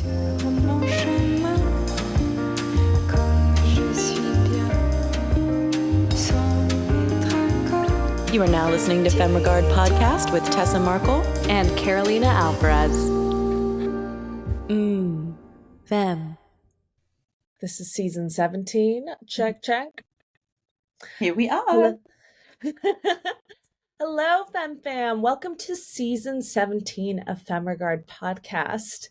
sur mon chemin, comme je suis bien, sans mes tracas. You are now listening to Femme Regard Podcast with Tessa Markle and Carolina Alvarez. Femme. This is season 17. Check, check. Here we are. Hello, Hello Fam. Welcome to season 17 of Femme Regard Podcast.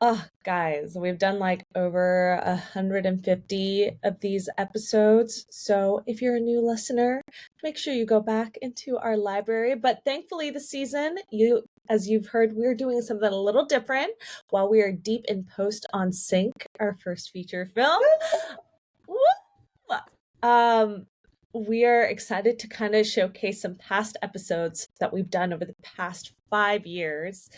Oh, guys, we've done like over 150 of these episodes. So if you're a new listener, make sure you go back into our library. But thankfully this season, as you've heard, we're doing something a little different while we are deep in post on Sync, our first feature film. We are excited to kind of showcase some past episodes that we've done over the past 5 years,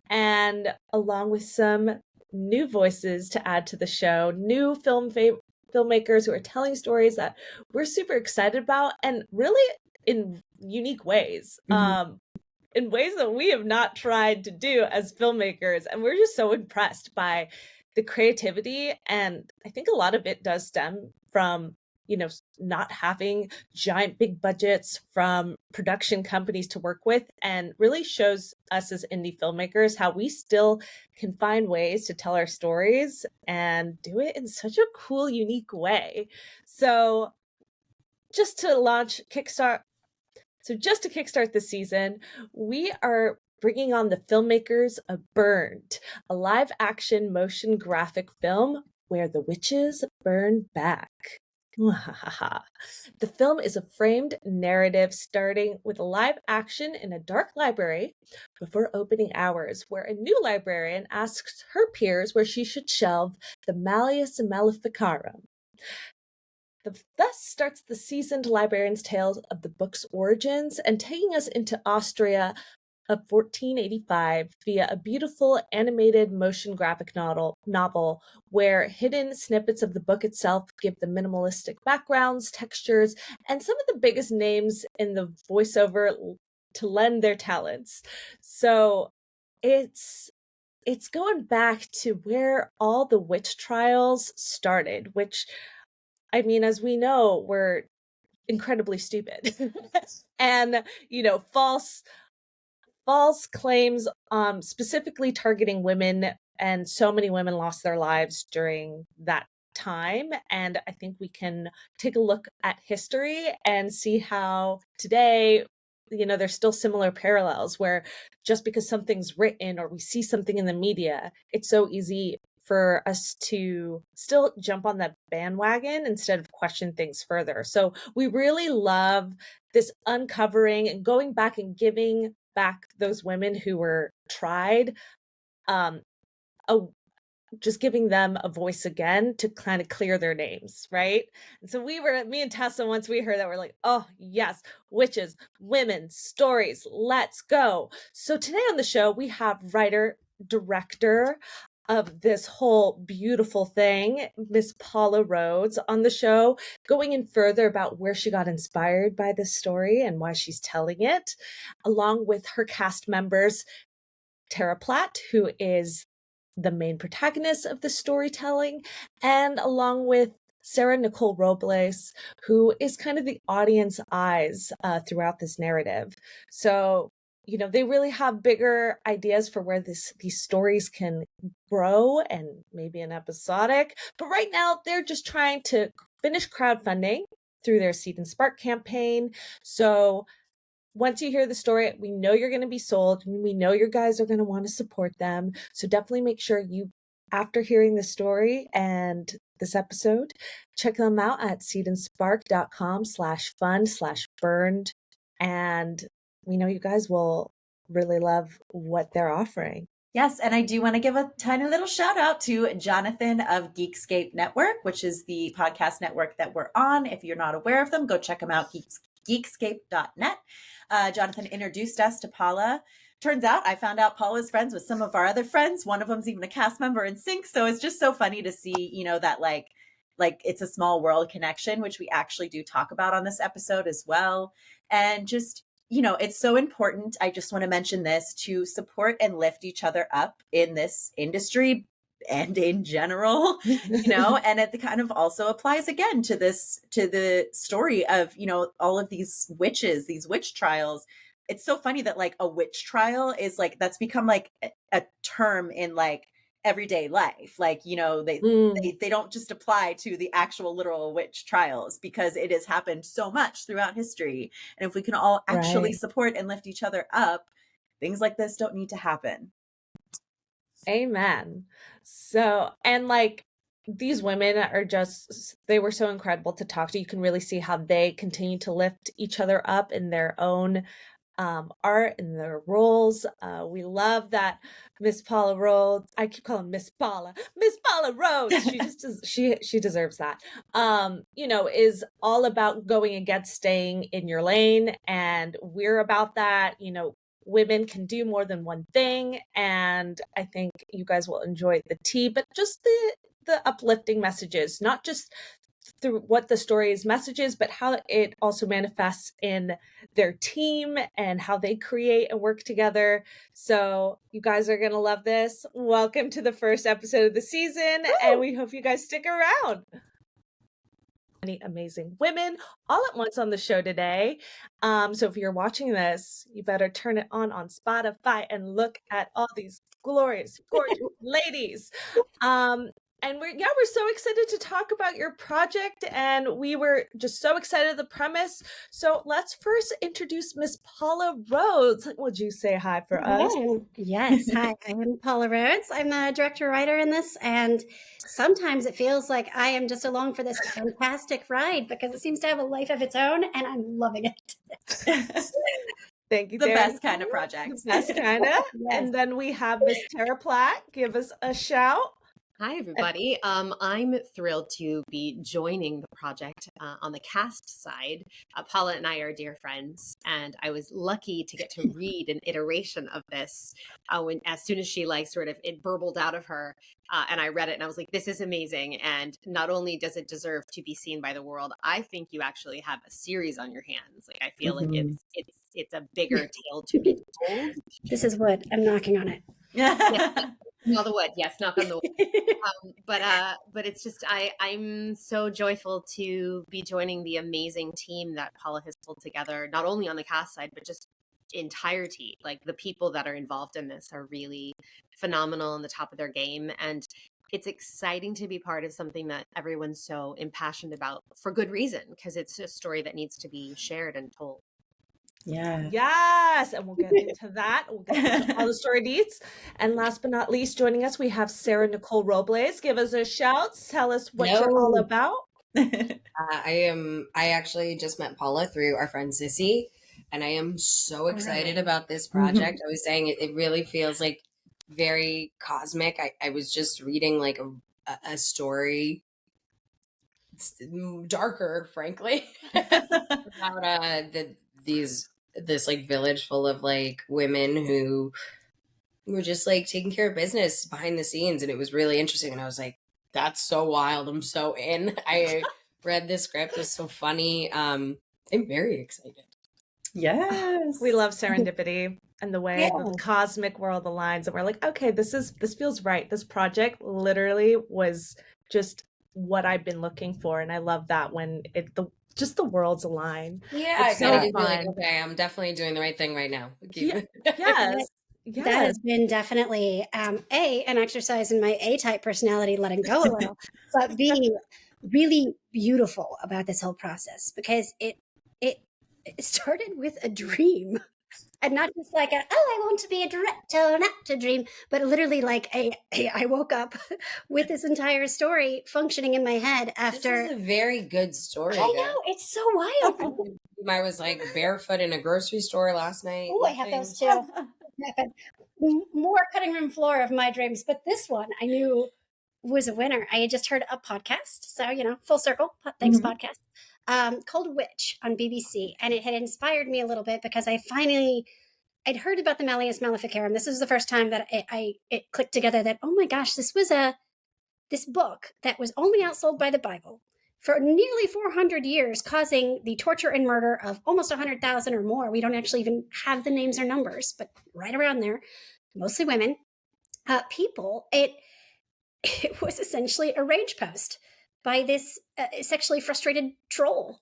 and along with some new voices to add to the show, new filmmakers who are telling stories that we're super excited about, and really in unique ways. In ways that we have not tried to do as filmmakers. And we're just so impressed by the creativity. And I think a lot of it does stem from, not having giant big budgets from production companies to work with, and really shows us as indie filmmakers how we still can find ways to tell our stories and do it in such a cool, unique way. So just to kickstart this season, we are bringing on the filmmakers of Burned, a live-action motion graphic film where the witches burn back. The film is a framed narrative starting with a live action in a dark library before opening hours, where a new librarian asks her peers where she should shelve the Malleus Maleficarum. Thus starts the seasoned librarian's tale of the book's origins and taking us into Austria of 1485 via a beautiful animated motion graphic novel where hidden snippets of the book itself give the minimalistic backgrounds, textures, and some of the biggest names in the voiceover to lend their talents. So it's going back to where all the witch trials started, which, I mean, as we know, were incredibly stupid. And, false claims, specifically targeting women, and so many women lost their lives during that time. And I think we can take a look at history and see how today, there's still similar parallels where just because something's written or we see something in the media, it's so easy for us to still jump on that bandwagon instead of question things further. So we really love this uncovering and going back and giving back those women who were tried, just giving them a voice again to kind of clear their names, right? And so me and Tessa, once we heard that, we're like, oh yes, witches, women, stories, let's go. So today on the show, we have writer, director of this whole beautiful thing, Miss Paula Rhodes, on the show, going in further about where she got inspired by this story and why she's telling it, along with her cast members, Tara Platt, who is the main protagonist of the storytelling, and along with Sarah Nicole Robles, who is kind of the audience eyes throughout this narrative. So they really have bigger ideas for where these stories can grow, and maybe an episodic. But right now, they're just trying to finish crowdfunding through their Seed and Spark campaign. So once you hear the story, we know you're going to be sold, and we know you guys are going to want to support them. So definitely make sure you, after hearing the story and this episode, check them out at seedandspark.com/fund/burned. And we know you guys will really love what they're offering. Yes, and I do want to give a tiny little shout out to Jonathan of Geekscape Network, which is the podcast network that we're on. If you're not aware of them, go check them out, geekscape.net. Jonathan introduced us to Paula. Turns out I found out Paula's friends with some of our other friends. One of them's even a cast member in Sync. So it's just so funny to see, that like it's a small world connection, which we actually do talk about on this episode as well. And just, it's so important. I just want to mention this, to support and lift each other up in this industry, and in general, and it kind of also applies again to the story of, all of these witches, these witch trials. It's so funny that like a witch trial is like, that's become like a term in like everyday life. Like, they don't just apply to the actual literal witch trials, because it has happened so much throughout history. And if we can all actually support and lift each other up, things like this don't need to happen. Amen. So, and like these women are they were so incredible to talk to. You can really see how they continue to lift each other up in their own art and their roles. We love that Miss Paula Rhodes. I keep calling Miss Paula Rhodes. She just she deserves that. Is all about going against staying in your lane, and we're about that. Women can do more than one thing, and I think you guys will enjoy the tea, but just the uplifting messages, not just through what the story's message is, but how it also manifests in their team and how they create and work together. So you guys are going to love this. Welcome to the first episode of the season, and we hope you guys stick around. Many amazing women all at once on the show today. So if you're watching this, you better turn it on Spotify and look at all these glorious, gorgeous ladies. And we're so excited to talk about your project, and we were just so excited at the premise. So let's first introduce Miss Paula Rhodes. Would you say hi for us? Yes. Hi, I'm Paula Rhodes. I'm the director writer in this, and sometimes it feels like I am just along for this fantastic ride, because it seems to have a life of its own, and I'm loving it. Thank you. The best kind of project. The best kind of. Yes. And then we have Miss Tara Platt. Give us a shout. Hi, everybody. I'm thrilled to be joining the project on the cast side. Paula and I are dear friends, and I was lucky to get to read an iteration of this as soon as she it burbled out of her, and I read it, and I was like, this is amazing. And not only does it deserve to be seen by the world, I think you actually have a series on your hands. Like, I feel like it's a bigger tale to be told. This is wood. I'm knocking on it. Yeah. Knock on the wood, yes, knock on the wood. But it's just I'm so joyful to be joining the amazing team that Paula has pulled together, not only on the cast side, but just entirety. Like, the people that are involved in this are really phenomenal on the top of their game, and it's exciting to be part of something that everyone's so impassioned about for good reason, because it's a story that needs to be shared and told. Yeah. Yes. And we'll get into that. We'll get into all the story deets. And last but not least, joining us, we have Sarah Nicole Robles. Give us a shout. Tell us what you're all about. I actually just met Paula through our friend Sissy, and I am so excited about this project. I was saying it really feels like very cosmic. I was just reading like a story, darker, frankly, about this like village full of like women who were just like taking care of business behind the scenes, and it was really interesting. And I was like, that's so wild. I'm so in. I read the script. It's so funny. I'm very excited. Yes. We love serendipity and the way the cosmic world aligns, and we're like, okay, this feels right. This project literally was just what I've been looking for, and I love that when just the worlds align. Yeah, it's so I feel fun. like, okay, I'm definitely doing the right thing right now. Yes. That has been definitely an exercise in my A-type personality, letting go a little, but being really beautiful about this whole process, because it started with a dream. And not just like I want to be a director, an actor dream, but literally like I woke up with this entire story functioning in my head after. This is a very good story. I know, it's so wild. I was like barefoot in a grocery store last night. Oh, I have those too. More cutting room floor of my dreams, but this one I knew was a winner. I had just heard a podcast, so full circle. Thanks, podcast. Called Witch on BBC, and it had inspired me a little bit because I'd heard about the Malleus Maleficarum. This was the first time that it clicked together that, oh my gosh, this was this book that was only outsold by the Bible for nearly 400 years, causing the torture and murder of almost 100,000 or more. We don't actually even have the names or numbers, but right around there, mostly women, people. it was essentially a rage post by this sexually frustrated troll.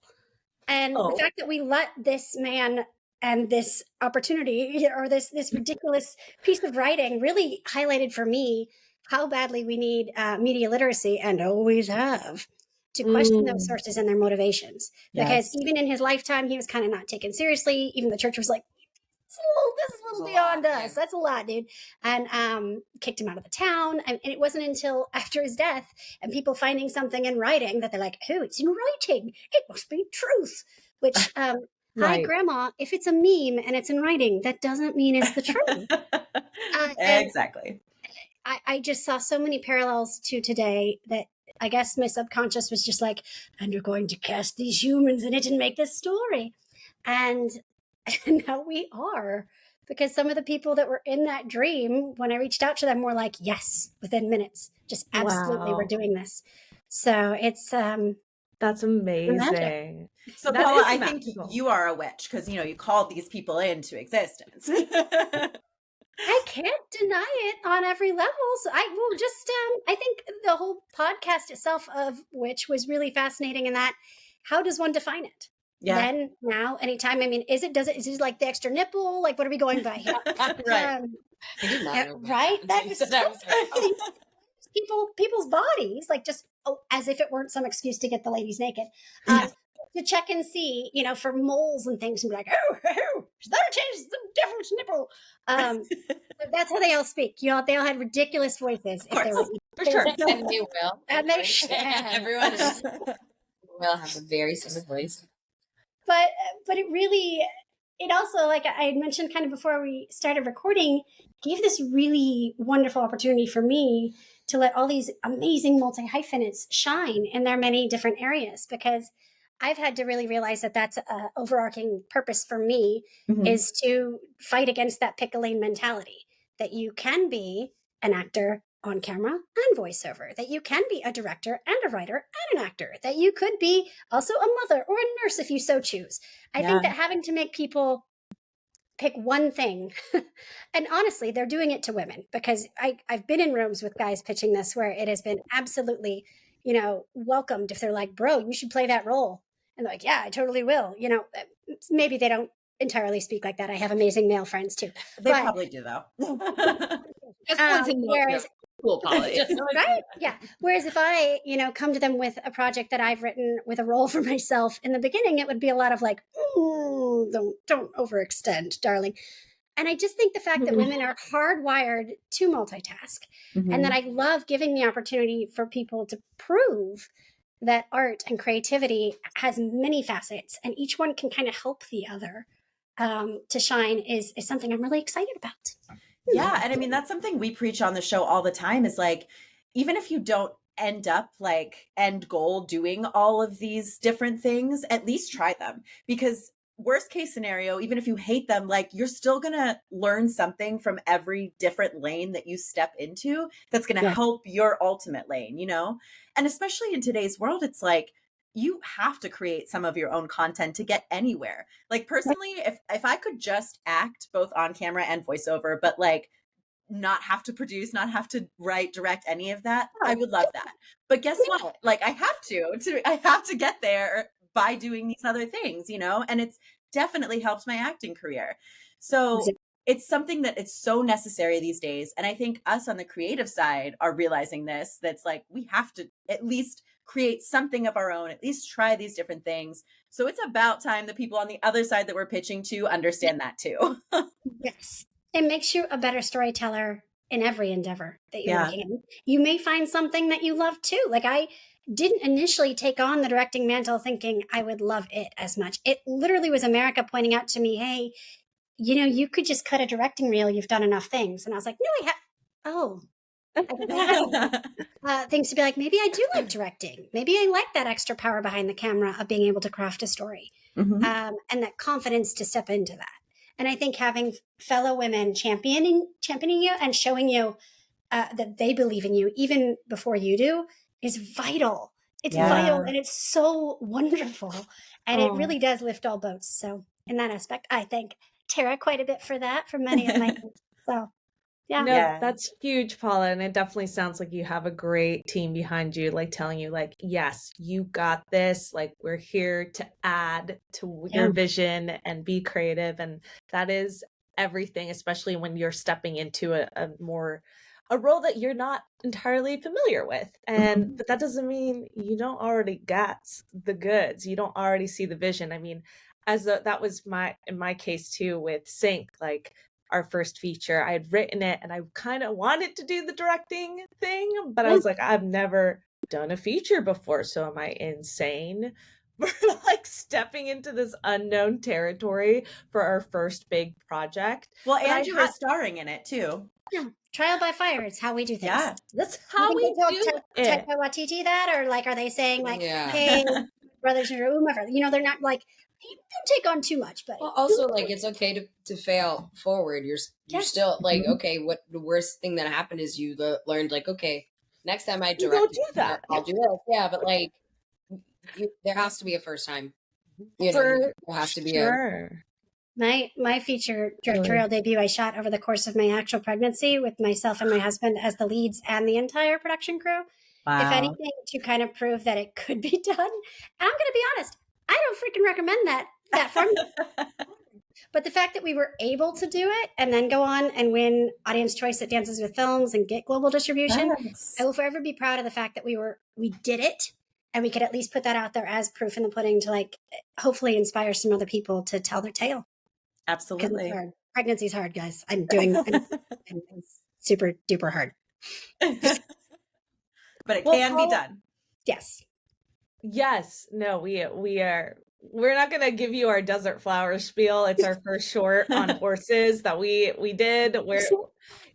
And the fact that we let this man and this opportunity or this ridiculous piece of writing really highlighted for me how badly we need media literacy, and always have, to question those sources and their motivations. Because even in his lifetime, he was kind of not taken seriously. Even the church was like, this is a little beyond us. That's a lot, dude. And kicked him out of the town. And it wasn't until after his death and people finding something in writing that they're like, oh, it's in writing. It must be truth. Which, hi, Grandma, if it's a meme and it's in writing, that doesn't mean it's the truth. Exactly. I just saw so many parallels to today that I guess my subconscious was just like, and you're going to cast these humans in it and make this story. And now we are, because some of the people that were in that dream, when I reached out to them, were like, yes, within minutes, just absolutely, we're doing this. So it's that's amazing. So That Paula, is I think magical. you are a witch because you called these people into existence. I can't deny it on every level. So I will just, I think the whole podcast itself of which was really fascinating in that, how does one define it? Yeah. Then, now, anytime. I mean, is it like the extra nipple? Like, what are we going by here? Right. I did not know right? That That was I was like, oh. people's bodies, like just as if it weren't some excuse to get the ladies naked. To check and see, for moles and things, and be like, oh, that changes the devil's nipple. That's how they all speak. They all had ridiculous voices. If they were, For sure. And they will. And they should. Everyone will have a very similar voice. But it really, it also, like I had mentioned kind of before we started recording, gave this really wonderful opportunity for me to let all these amazing multi-hyphenates shine in their many different areas, because I've had to really realize that that's an overarching purpose for me, is to fight against that pickling mentality, that you can be an actor on camera and voiceover, that you can be a director and a writer and an actor, that you could be also a mother or a nurse if you so choose. I think that having to make people pick one thing, and honestly, they're doing it to women, because I've been in rooms with guys pitching this where it has been absolutely, welcomed if they're like, bro, you should play that role. And they're like, yeah, I totally will. Maybe they don't entirely speak like that. I have amazing male friends too. They probably do, though. Just once in whereas, cool, Polly. right? Yeah. Whereas if I, come to them with a project that I've written with a role for myself in the beginning, it would be a lot of like, don't overextend, darling. And I just think the fact that women are hardwired to multitask, and that I love giving the opportunity for people to prove that art and creativity has many facets, and each one can kind of help the other to shine is something I'm really excited about. Yeah. And I mean, that's something we preach on the show all the time, is like, even if you don't end up like end goal doing all of these different things, at least try them, because worst case scenario, even if you hate them, like, you're still going to learn something from every different lane that you step into that's going to help your ultimate lane, And especially in today's world, it's like, you have to create some of your own content to get anywhere. Like, personally, if I could just act both on camera and voiceover, but like not have to produce, not have to write, direct, any of that, I would love that. But guess what? Like, I have to get there by doing these other things, and it's definitely helped my acting career. So it's something that it's so necessary these days. And I think us on the creative side are realizing this, that's like, we have to at least create something of our own, at least try these different things. So it's about time the people on the other side that we're pitching to understand that too. Yes. It makes you a better storyteller in every endeavor that you're working in. You may find something that you love too. Like, I didn't initially take on the directing mantle thinking I would love it as much. It literally was America pointing out to me, hey, you could just cut a directing reel. You've done enough things. And I was like, no, I have. Oh, things to be like, maybe I do like directing. Maybe I like that extra power behind the camera of being able to craft a story, and that confidence to step into that. And I think having fellow women championing you and showing you that they believe in you even before you do is vital. It's vital, and it's so wonderful. And it really does lift all boats. So in that aspect, I thank Tara quite a bit for that, for many of my things. So Yeah. No, Yeah. that's huge, Paula. And it definitely sounds like you have a great team behind you, like telling you, like, yes, you got this. Like, we're here to add to Yeah. your vision and be creative. And that is everything, especially when you're stepping into a role that you're not entirely familiar with. And but that doesn't mean you don't already got the goods. You don't already see the vision. I mean, that was in my case too with Sync, like our first feature. I had written it and I kind of wanted to do the directing thing, but I was like, I've never done a feature before. So am I insane for like stepping into this unknown territory for our first big project? Well, But I and you were starring in it too. Yeah. Trial by fire. It's how we do things. Yeah. That's You how think we they do told it. Taika Waititi that, or like, are they saying like, Yeah. hey, brothers or whomever? You know, they're not like, don't take on too much, buddy. Well, also, like, it's okay to fail forward. You're Yes. still like, okay, what the worst thing that happened is you learned, like, okay, next time I You direct, don't do that. I'll do this. Yeah, but like, there has to be a first time. You know, For there has to be sure. My feature directorial debut I shot over the course of my actual pregnancy with myself and my husband as the leads and the entire production crew. Wow. If anything, to kind of prove that it could be done. And I'm going to be honest, I don't freaking recommend that formula. But the fact that we were able to do it and then go on and win Audience Choice at Dances with Films and get global distribution, Yes. I will forever be proud of the fact that we did it, and we could at least put that out there as proof in the pudding to like hopefully inspire some other people to tell their tale. Because Absolutely. it's hard. Pregnancy's hard, guys. It's super duper hard. But it Well, can be Paula- done. Yes. Yes. No, we're not gonna give you our desert flower spiel. It's our first short on horses that we did where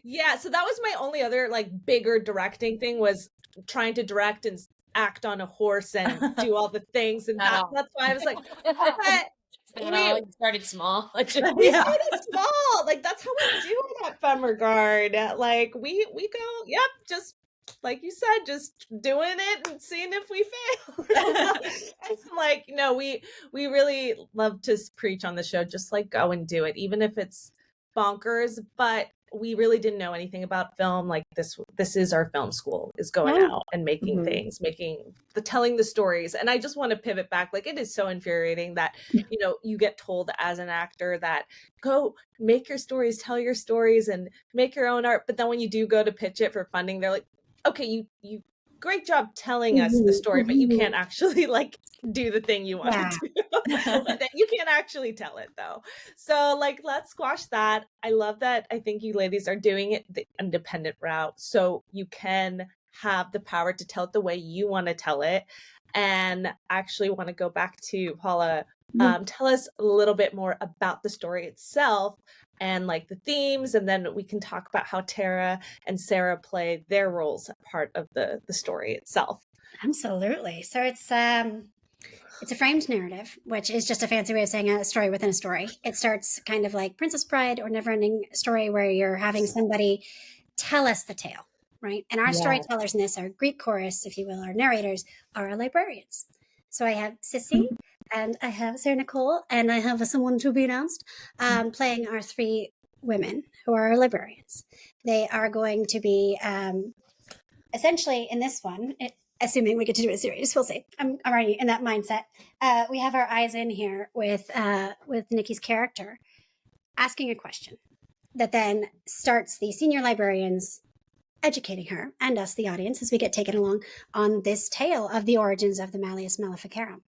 yeah, so that was my only other like bigger directing thing, was trying to direct and act on a horse and do all the things. And that's why I was like, okay, you started small. we started small. Like that's how we do it at FemRegard. Like we go, yep, just like you said, just doing it and seeing if we fail. It's like, no, we really love to preach on the show, just like go and do it, even if it's bonkers. But we really didn't know anything about film. Like this is our film school, is going out and making things, telling the stories. And I just want to pivot back. Like, it is so infuriating that, you know, you get told as an actor that go make your stories, tell your stories and make your own art. But then when you do go to pitch it for funding, they're like, okay, you great job telling us the story, but you can't actually like do the thing you want to do. You can't actually tell it though. So like, let's squash that. I love that. I think you ladies are doing it the independent route, so you can have the power to tell it the way you want to tell it. And actually want to go back to Paula. Tell us a little bit more about the story itself and like the themes, and then we can talk about how Tara and Sarah play their roles part of the story itself. Absolutely. So it's a framed narrative, which is just a fancy way of saying a story within a story. It starts kind of like Princess Bride or Neverending Story, where you're having somebody tell us the tale, right? And our storytellers in this, our Greek chorus, if you will, our narrators, are our librarians. So I have Sissy, and I have Sarah Nicole, and I have someone to be announced, playing our three women who are our librarians. They are going to be essentially in this one, assuming we get to do a series, we'll see. I'm already in that mindset. We have our eyes in here with Nikki's character asking a question that then starts the senior librarians educating her and us, the audience, as we get taken along on this tale of the origins of the Malleus Maleficarum.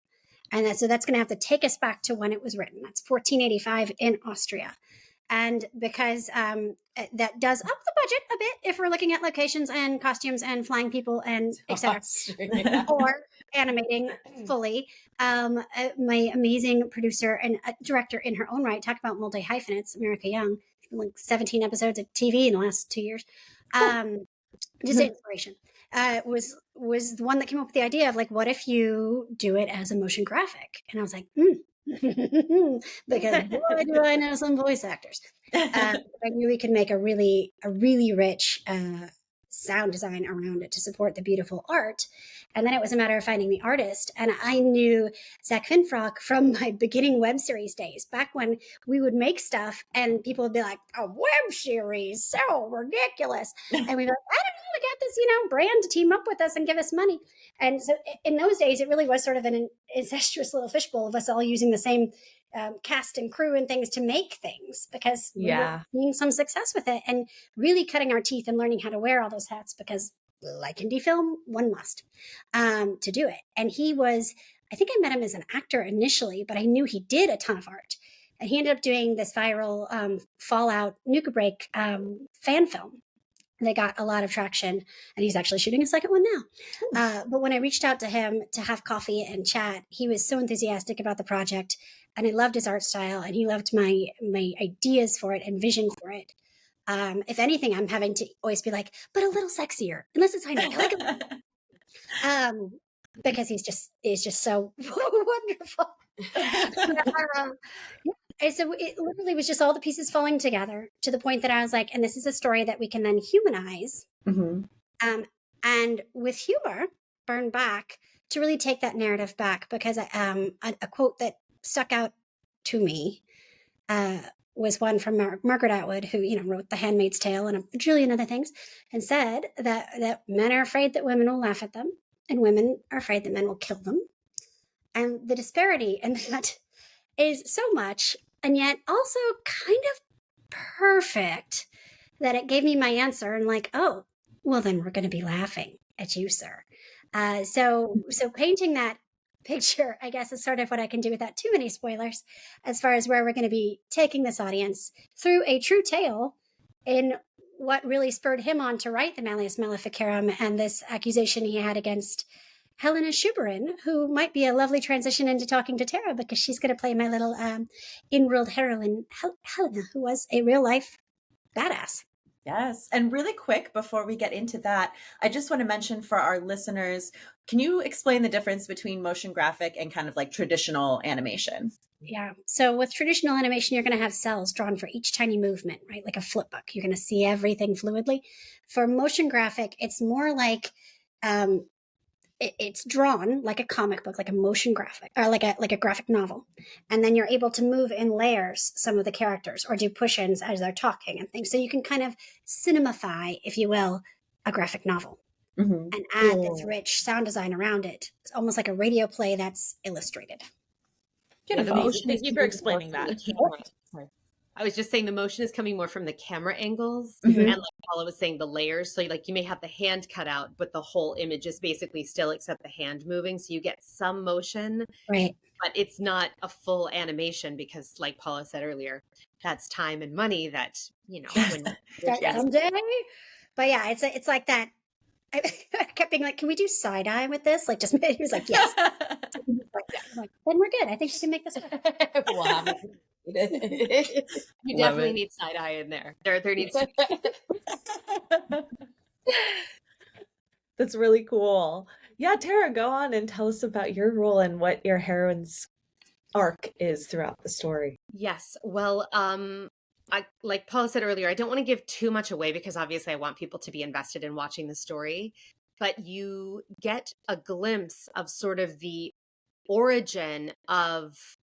And so that's going to have to take us back to when it was written. That's 1485 in Austria. And because that does up the budget a bit if we're looking at locations and costumes and flying people and etc. Or animating fully. My amazing producer and director in her own right, talk about multi-hyphenates, America Young, like 17 episodes of TV in the last 2 years. Just inspiration. Was the one that came up with the idea of like, what if you do it as a motion graphic? And I was like, because boy, do I know some voice actors. I knew we could make a really rich sound design around it to support the beautiful art. And then it was a matter of finding the artist. And I knew Zach Finfrock from my beginning web series days, back when we would make stuff and people would be like, a web series, so ridiculous. And we'd be like, I don't know, we got this, brand to team up with us and give us money. And so in those days, it really was sort of an incestuous little fishbowl of us all using the same cast and crew and things to make things, because we were seeing some success with it and really cutting our teeth and learning how to wear all those hats, because like indie film, one must to do it. And I think I met him as an actor initially, but I knew he did a ton of art. And he ended up doing this viral Fallout Nuka Break fan film. They got a lot of traction, and he's actually shooting a second one now. But when I reached out to him to have coffee and chat, he was so enthusiastic about the project, and I loved his art style, and he loved my ideas for it and vision for it. If anything, I'm having to always be like, but a little sexier, unless it's Heinrich. Because he's just so wonderful. And so it literally was just all the pieces falling together to the point that I was like, and this is a story that we can then humanize. And with humor, burn back to really take that narrative back, because a quote that stuck out to me was one from Margaret Atwood, who wrote The Handmaid's Tale and a bajillion other things, and said that men are afraid that women will laugh at them, and women are afraid that men will kill them. And the disparity in that is so much, and yet also kind of perfect, that it gave me my answer and like, oh, well, then we're going to be laughing at you, sir. So painting that picture, I guess, is sort of what I can do without too many spoilers, as far as where we're going to be taking this audience through a true tale in what really spurred him on to write the Malleus Maleficarum and this accusation he had against Helena Schuberin, who might be a lovely transition into talking to Tara, because she's going to play my little in-world heroine, Helena, who was a real-life badass. Yes. And really quick, before we get into that, I just want to mention for our listeners, can you explain the difference between motion graphic and kind of like traditional animation? Yeah. So with traditional animation, you're going to have cells drawn for each tiny movement, right? Like a flip book. You're going to see everything fluidly. For motion graphic, it's more like it's drawn like a comic book, like a motion graphic, or like a graphic novel. And then you're able to move in layers some of the characters, or do push-ins as they're talking and things. So you can kind of cinemify, if you will, a graphic novel and add this rich sound design around it. It's almost like a radio play that's illustrated. Beautiful. Thank you for explaining that. I was just saying the motion is coming more from the camera angles, and like Paula was saying, the layers. So like you may have the hand cut out, but the whole image is basically still except the hand moving. So you get some motion, right? But it's not a full animation, because like Paula said earlier, that's time and money that, someday. But yeah, it's like that. I kept being like, can we do side-eye with this? Like, just, he was like, yes. I'm like, then we're good. I think you can make this work. Wow. You definitely need side eye in there. There needs to be. That's really cool. Yeah, Tara, go on and tell us about your role and what your heroine's arc is throughout the story. Yes. Well, I, like Paula said earlier, I don't want to give too much away, because obviously I want people to be invested in watching the story, but you get a glimpse of sort of the origin of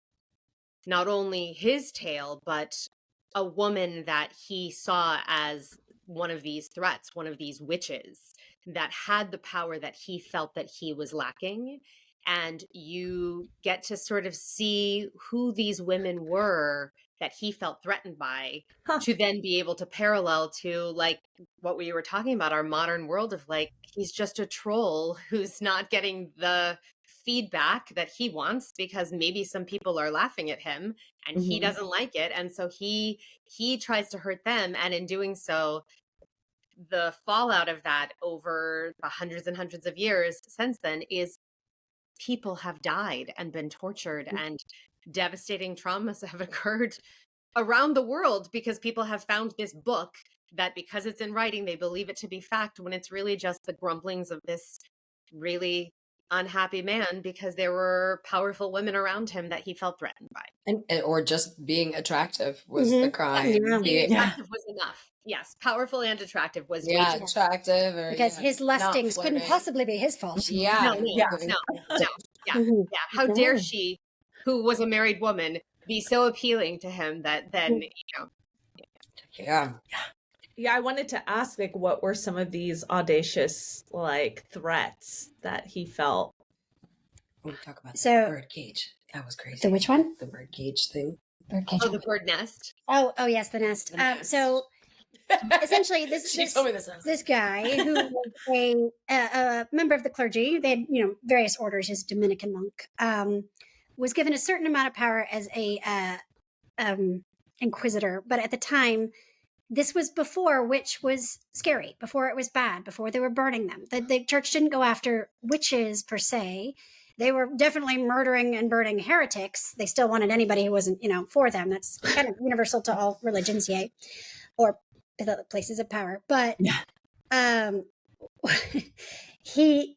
not only his tale, but a woman that he saw as one of these threats, one of these witches that had the power that he felt that he was lacking. And you get to sort of see who these women were that he felt threatened by, to then be able to parallel to like what we were talking about, our modern world of like, he's just a troll who's not getting the feedback that he wants, because maybe some people are laughing at him and he doesn't like it. And so he tries to hurt them. And in doing so, the fallout of that over the hundreds and hundreds of years since then is people have died and been tortured, and devastating traumas have occurred around the world, because people have found this book that, because it's in writing, they believe it to be fact, when it's really just the grumblings of this really unhappy man because there were powerful women around him that he felt threatened by. And or just being attractive was the crime. Yeah. Being attractive was enough. Yes, powerful and attractive was way too much. attractive, or Because his not lustings couldn't flirting. possibly be his fault. Yeah, No, Yeah. Yeah. Mhm. Yeah. How dare she, who was a married woman, be so appealing to him that then, yeah. Yeah, I wanted to ask, like, what were some of these audacious, like, threats that he felt? We talk about So- the bird cage. That was crazy. The which one? The bird cage thing. oh, the bird nest. Oh, yes, the nest. The nest. So essentially, this She told me this. this guy who was a member of the clergy, they had various orders, his Dominican monk, was given a certain amount of power as a inquisitor. But at the time, this was before witch was scary, before it was bad, before they were burning them. The church didn't go after witches per se. They were definitely murdering and burning heretics. They still wanted anybody who wasn't, for them. That's kind of universal to all religions, yay, or the places of power. But he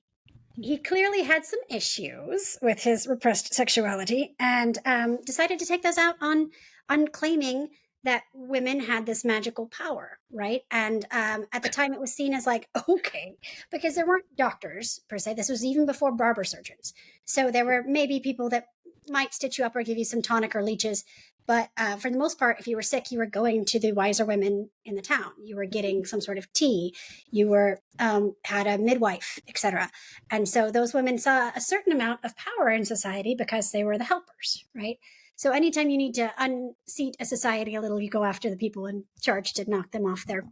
clearly had some issues with his repressed sexuality and decided to take those out on claiming that women had this magical power, right? And at the time it was seen as like, okay, because there weren't doctors per se. This was even before barber surgeons. So there were maybe people that might stitch you up or give you some tonic or leeches. But for the most part, if you were sick, you were going to the wiser women in the town. You were getting some sort of tea. You were had a midwife, etc. And so those women saw a certain amount of power in society because they were the helpers, right? So anytime you need to unseat a society a little, you go after the people in charge to knock them off their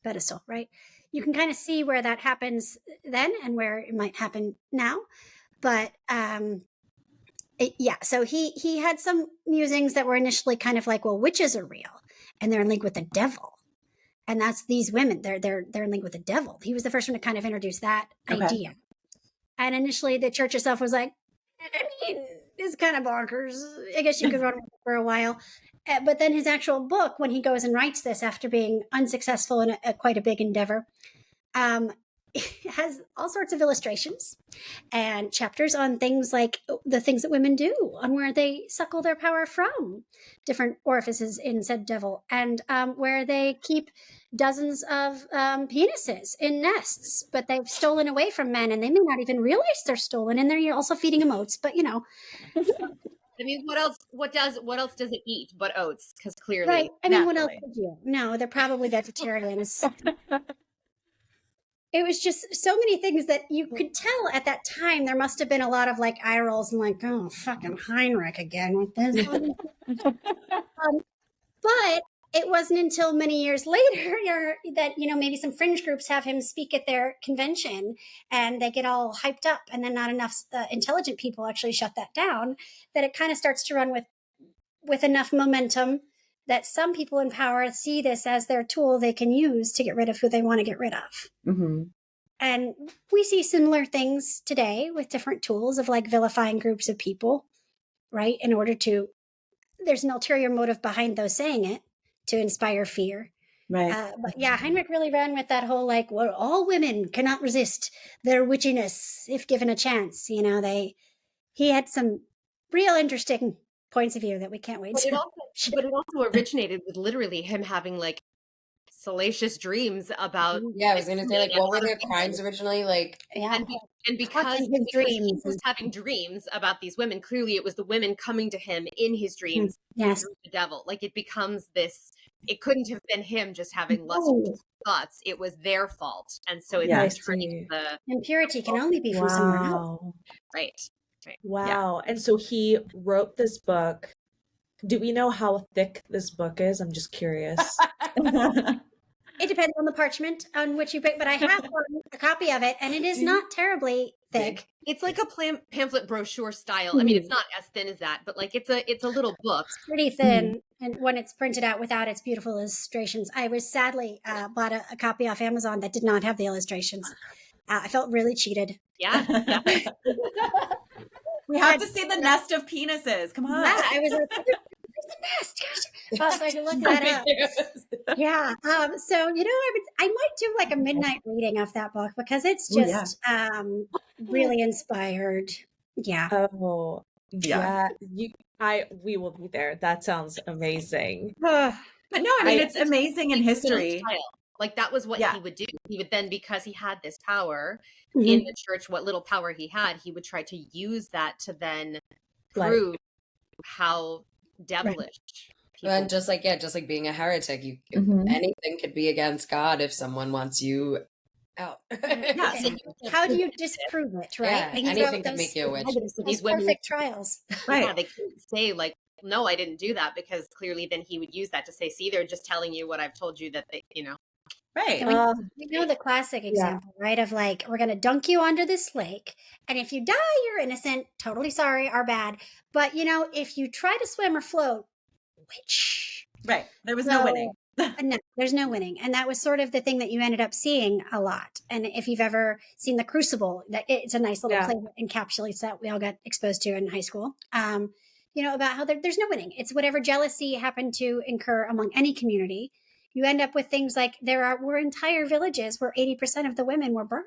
pedestal, right? You can kind of see where that happens then and where it might happen now. But so he had some musings that were initially kind of like, well, witches are real and they're in link with the devil. And that's these women, they're in link with the devil. He was the first one to kind of introduce that idea. And initially the church itself was like, I mean, it's kind of bonkers. I guess you could run with it for a while. But then his actual book, when he goes and writes this after being unsuccessful in quite a big endeavor, has all sorts of illustrations and chapters on things like the things that women do, on where they suckle their power from different orifices in said devil, and where they keep dozens of penises in nests, but they've stolen away from men and they may not even realize they're stolen, and they're also feeding them oats, but I mean, what else does it eat but oats? Because clearly, right. I mean, what else naturally. would you? No, they're probably vegetarians. It was just so many things that you could tell at that time. There must have been a lot of like eye rolls and like, oh, fucking Heinrich again with this. But it wasn't until many years later that, maybe some fringe groups have him speak at their convention and they get all hyped up, and then not enough intelligent people actually shut that down, that it kind of starts to run with enough momentum that some people in power see this as their tool they can use to get rid of who they want to get rid of. Mm-hmm. And we see similar things today with different tools of like vilifying groups of people, right? In order to, there's an ulterior motive behind those saying it to inspire fear. Right. But yeah, Heinrich really ran with that whole like, well, all women cannot resist their witchiness if given a chance. He had some real interesting points of view that we can't wait but to. it also originated with literally him having like salacious dreams about. Yeah, I was gonna say, like, what were their crimes originally? Like, Yeah. And because His he dreams. was having dreams about these women, clearly it was the women coming to him in his dreams Yes. through the devil. Like it becomes this, it couldn't have been him just having lustful thoughts. It was their fault. And so it's Yeah. like I turning see. the, Impurity can only be from somewhere else. Wow. right. Wow. And so he wrote this book. Do we know how thick this book is? I'm just curious. It depends on the parchment on which you pick, but I have a copy of it, and it is not terribly thick. It's like a pamphlet brochure style. I mean, it's not as thin as that, but like it's a little book. Pretty thin, and when it's printed out without its beautiful illustrations. I was sadly bought a copy off Amazon that did not have the illustrations. I felt really cheated. Yeah. We have to see the nest of penises. Come on. Yeah, I was like, there's nest. Gosh. So I can look that up. Yeah. So I might do like a midnight reading of that book because it's Ooh, yeah. just really inspired. Yeah. Oh, Yeah. we will be there. That sounds amazing. But no, I mean, I- it's amazing in He was an only history. child. Like that was what Yeah. he would do. He would then, because he had this power Mhm. in the church, what little power he had, he would try to use that to then Like- prove how devilish people And just like being a heretic, Mhm. anything could be against God if someone wants you out. Yeah. Okay. How do you disprove it, right? Yeah, Thinking anything about could make you a witch. evidence that those these women, perfect trials. yeah, Right. they can't say like, no, I didn't do that, because clearly then he would use that to say, see, they're just telling you what I've told you that they, Right. And we know the classic example, right? Of like, we're going to dunk you under this lake. And if you die, you're innocent. Totally sorry, our bad. But, if you try to swim or float, which. Right. There was no So- winning. No, there's no winning. And that was sort of the thing that you ended up seeing a lot. And if you've ever seen The Crucible, it's a nice little Yeah. play that encapsulates that we all got exposed to in high school. About how there's no winning. It's whatever jealousy happened to incur among any community. You end up with things like were entire villages where 80% of the women were burned.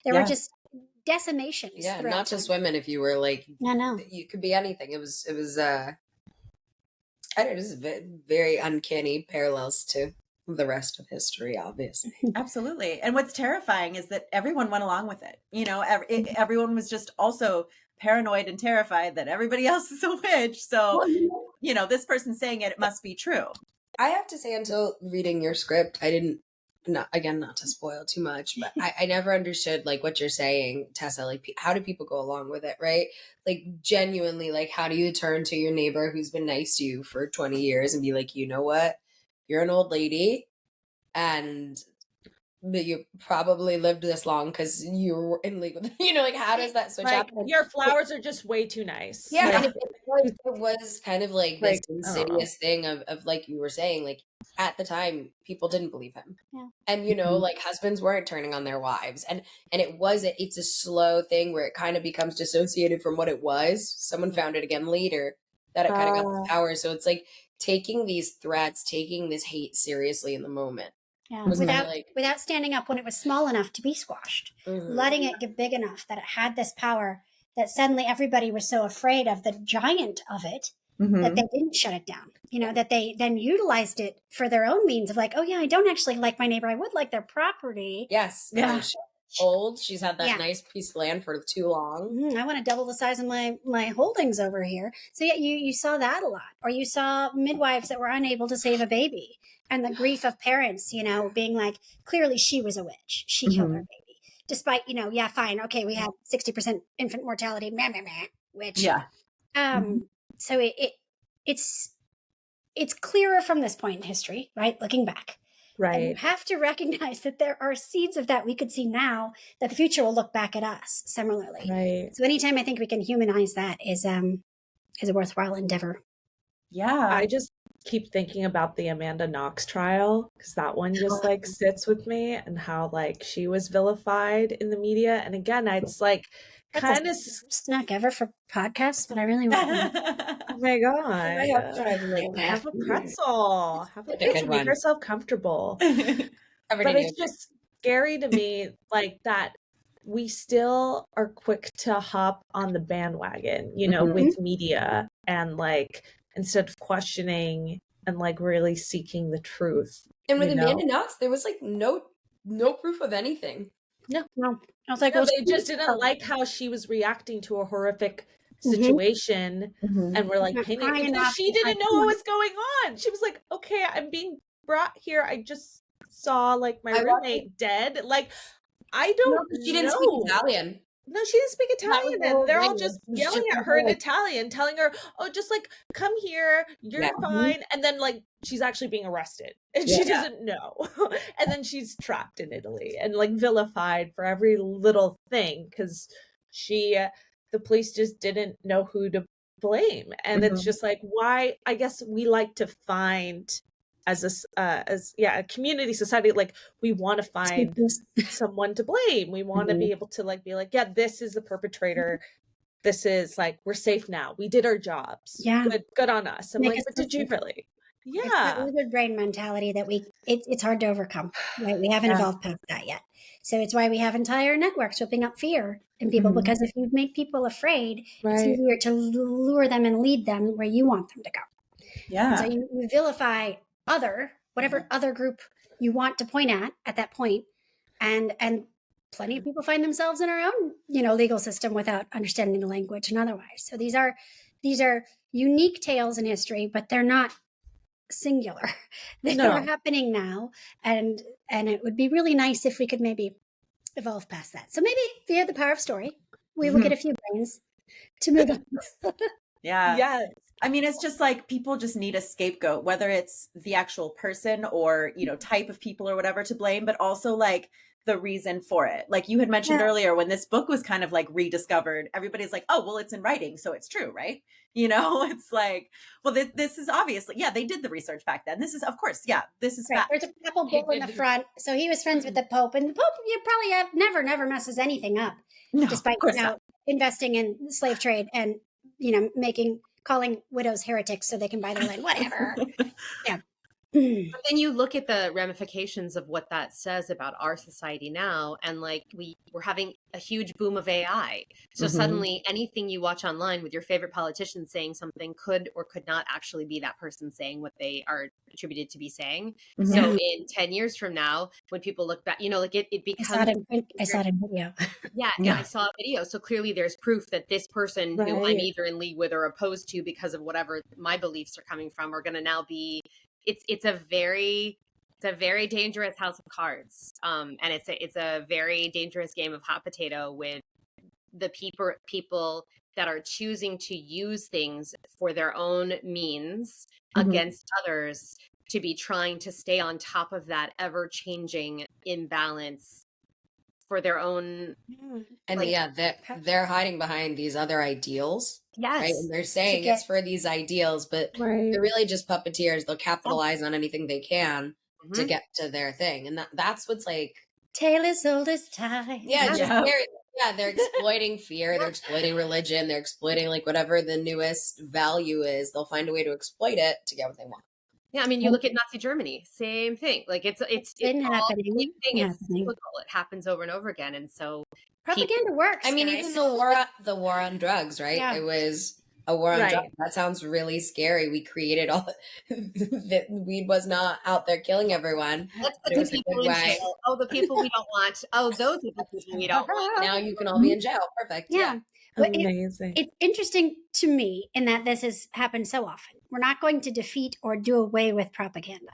There Yeah. were just decimations. Yeah, throughout not just time. women. If you were like, No. you could be anything. It was I don't know, just very uncanny parallels to the rest of history, obviously. Absolutely. And what's terrifying is that everyone went along with it. Everyone was just also paranoid and terrified that everybody else is a witch. So, this person saying it must be true. I have to say, until reading your script, I didn't, not to spoil too much, but I never understood like what you're saying, Tessa. Like, how do people go along with it, right? Like, genuinely, like, how do you turn to your neighbor who's been nice to you for 20 years and be like, you know what? You're an old lady, and you probably lived this long because you were in league with, like, how does that switch Like, happen? your flowers are just way too nice. Yeah, Like, and it was kind of like this Like, I don't know. insidious thing of like you were saying, like at the time people didn't believe him. Yeah. And Mhm. like husbands weren't turning on their wives. And it's a slow thing where it kind of becomes dissociated from what it was. Someone found it again later that it kind of got this power. So it's like taking these threats, taking this hate seriously in the moment. Yeah. Was kinda Without like- without standing up when it was small enough to be squashed. Mhm. Letting it get big enough that it had this power that suddenly everybody was so afraid of the giant of it Mhm. that they didn't shut it down. That they then utilized it for their own means of like, oh yeah, I don't actually like my neighbor. I would like their property. Yes. Yeah. And she's old. She's had that Yeah. nice piece of land for too long. I want to double the size of my holdings over here. So yeah, you saw that a lot. Or you saw midwives that were unable to save a baby. And the grief of parents, being like, clearly she was a witch. She killed her baby. Despite, yeah, fine. Okay, we had 60% infant mortality. Meh, meh, meh, witch. Yeah. So it's clearer from this point in history, right? Looking back. And you right. have to recognize that there are seeds of that we could see now that the future will look back at us similarly. Right. So anytime I think we can humanize that is a worthwhile endeavor. Yeah. I just keep thinking about the Amanda Knox trial because that one just like sits with me and how like she was vilified in the media. And again, it's like That's kind the of, worst snack ever for podcasts, but I really want one. oh my God. Have a pretzel. Have a Like a good pretzel. Make one. yourself comfortable. Every But day. it's just scary to me, like that we still are quick to hop on the bandwagon, Mhm. with media and like instead of questioning and like really seeking the truth. And with you know? Amanda Knox, there was like no proof of anything. No. I was like, No, well, they just didn't like how she was reacting to a horrific Mhm. situation Mhm. and we're like Not painting crying because enough she to didn't know what was going on. She was like, okay, I'm being brought here. I just saw like my I watched roommate dead. Like, I don't She didn't know. speak Italian. No, she didn't speak That was Italian, the whole and they're all thing, just was yelling just at the her in whole- Italian, telling her, "Oh, just like come here, you're Yeah. fine." And then like she's actually being arrested, and she doesn't know. And then she's trapped in Italy and like vilified for every little thing because the police just didn't know who to blame, and it's just like why? I guess we like to find as a community society, like we want to find someone to blame. We want to be able to like be like, yeah, this is the perpetrator. this is like, we're safe now. We did our jobs. Yeah. Good on us. I'm Make like, us but feel did you safe. really? It's that Yeah. lizard brain mentality that it's hard to overcome, right? We haven't Yeah. evolved past that yet. So it's why we have entire networks whipping up fear in people, Mhm. because if you make people afraid, it's Right. easier to lure them and lead them where you want them to go. And so Yeah. you vilify whatever other group you want to point at that point, and plenty of people find themselves in our own legal system without understanding the language and otherwise. So these are unique tales in history, but they're not singular. They No. are happening now, and it would be really nice if we could maybe evolve past that. So maybe via the power of story, we will get a few brains to move on. Yeah. Yes. I mean, it's just like people just need a scapegoat, whether it's the actual person or, type of people or whatever to blame, but also like the reason for it. Like you had mentioned earlier, when this book was kind of like rediscovered, everybody's like, oh, well, it's in writing, so it's true, right? It's like, well, this is obviously, yeah, they did the research back then. This is, of course, yeah, this is Right. fact. There's a papal bull in the front. So he was friends with the Pope, and the Pope, you probably have never messes anything up, No, despite of course not. investing in the slave trade and calling widows heretics so they can buy their land, whatever. Yeah. But then you look at the ramifications of what that says about our society now, and like we're having a huge boom of AI. So Mhm. suddenly anything you watch online with your favorite politician saying something could or could not actually be that person saying what they are attributed to be saying. Mhm. So in 10 years from now, when people look back, like it I becomes saw it in print. I saw it in video. yeah, Yeah. I saw a video. So clearly there's proof that this person who I'm Right. either in league with or opposed to because of whatever my beliefs are coming from are going to now be, it's a very dangerous house of cards. And it's a very dangerous game of hot potato with the people that are choosing to use things for their own means Mhm. against others, to be trying to stay on top of that ever changing imbalance for their own. And Like- yeah, they're hiding behind these other ideals, Yes. right? And they're saying get- it's for these ideals, but Right. they're really just puppeteers. They'll capitalize on anything they can to Mhm. get to their thing, and that's what's like, Tale as old as time. yeah, just Yeah. they're exploiting fear, they're exploiting religion, they're exploiting like whatever the newest value is. They'll find a way to exploit it to get what they want. Yeah, I mean, you look at Nazi Germany, same thing. Like it's been all the happening, same thing. It's happening. cyclical. It happens over and over again, and so Propaganda works. I mean, guys. even the war on drugs, right? Yeah. It was a war on Right. drugs. That sounds really scary. We created all that weed was not out there killing everyone. let's But put it the was a people good in way. jail. Oh, the people we don't want. Oh, those are the people we don't want. Now you can all be in jail. Perfect. yeah. Yeah. But it- Amazing. it's interesting to me in that this has happened so often. We're not going to defeat or do away with propaganda,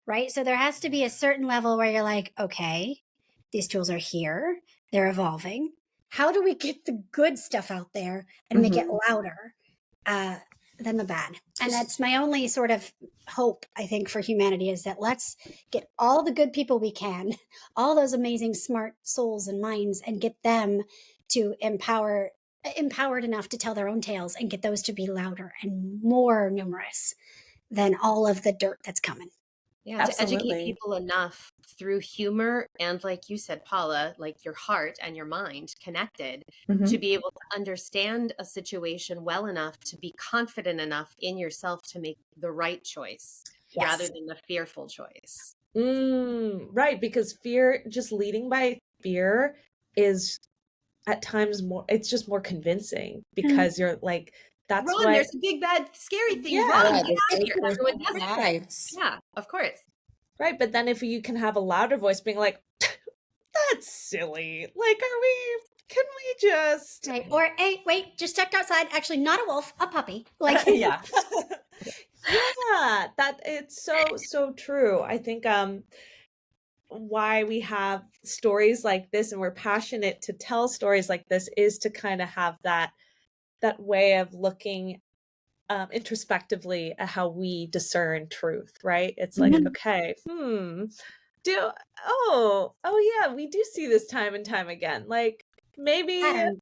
right? So there has to be a certain level where you're like, okay, these tools are here, they're evolving. How do we get the good stuff out there and make it louder than the bad? And that's my only sort of hope, I think, for humanity, is that let's get all the good people we can, all those amazing smart souls and minds, and get them to empowered enough to tell their own tales and get those to be louder and more numerous than all of the dirt that's coming. Yeah, to Absolutely. educate people enough through humor and, like you said, Paula, like your heart and your mind connected Mhm. to be able to understand a situation well enough to be confident enough in yourself to make the right choice rather than the fearful choice. Right, because fear, just leading by fear, is at times more, it's just more convincing because you're like, that's Run, why. there's a big bad scary thing. Yeah. Run, Yeah, get out of here. there's Everyone does it. lives. Yeah, of course. Right, but then if you can have a louder voice being like, that's silly. Like, can we just. Right. Or, hey, wait, just stepped outside. Actually, not a wolf, a puppy. Like, Yeah. Yeah, that it's so true. I think why we have stories like this and we're passionate to tell stories like this is to kind of have that way of looking introspectively at how we discern truth, right? It's like, okay, oh yeah, we do see this time and time again. Like maybe, pattern.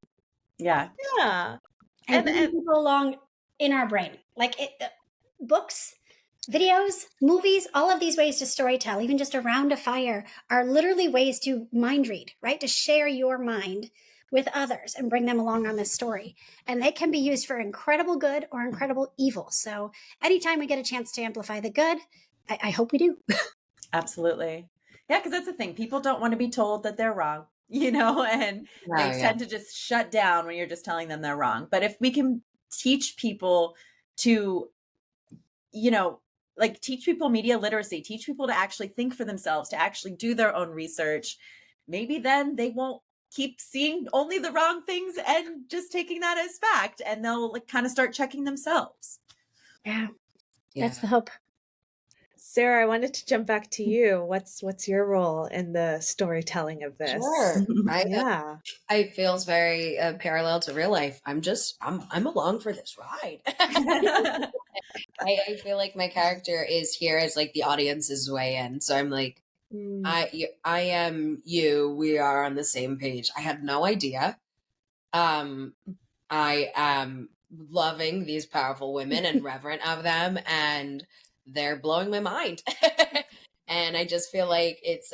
Yeah. yeah. and And- bringing people along in our brain. Like books, videos, movies, all of these ways to storytell, even just around a fire, are literally ways to mind read, right? To share your mind with others and bring them along on this story. And they can be used for incredible good or incredible evil. So anytime we get a chance to amplify the good, I hope we do. Absolutely. Yeah, because that's the thing. People don't want to be told that they're wrong, and they tend to just shut down when you're just telling them they're wrong. But if we can teach people to, teach people media literacy, teach people to actually think for themselves, to actually do their own research, maybe then they won't keep seeing only the wrong things and just taking that as fact, and they'll kind of start checking themselves. Yeah, that's the hope. Sarah, I wanted to jump back to you. What's your role in the storytelling of this? Sure. I feels very parallel to real life. I'm along for this ride. I feel like my character is here as like the audience's way in. So I'm like, I am you. We are on the same page. I had no idea. I am loving these powerful women and reverent of them, and they're blowing my mind. And I just feel like it's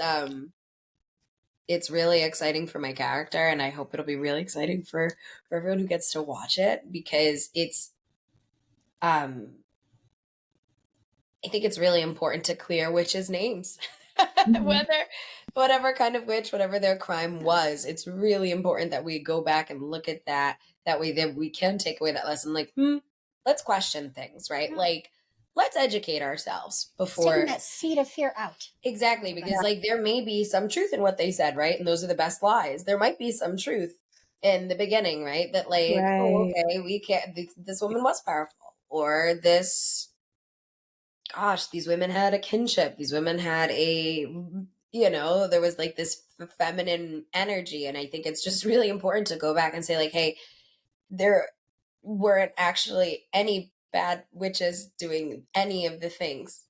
really exciting for my character, and I hope it'll be really exciting for everyone who gets to watch it, because it's I think it's really important to clear witches' names. Whatever kind of witch, whatever their crime was, it's really important that we go back and look at that way that we can take away that lesson, like, let's question things, right? Like, let's educate ourselves before taking that seed of fear out. Exactly, because like there may be some truth in what they said, right? And those are the best lies. There might be some truth in the beginning, right? That like, oh, okay, we can't. This woman was powerful, or this. Gosh, these women had a kinship. These women had a, there was like this feminine energy, and I think it's just really important to go back and say like, hey, there weren't actually any bad witches doing any of the things.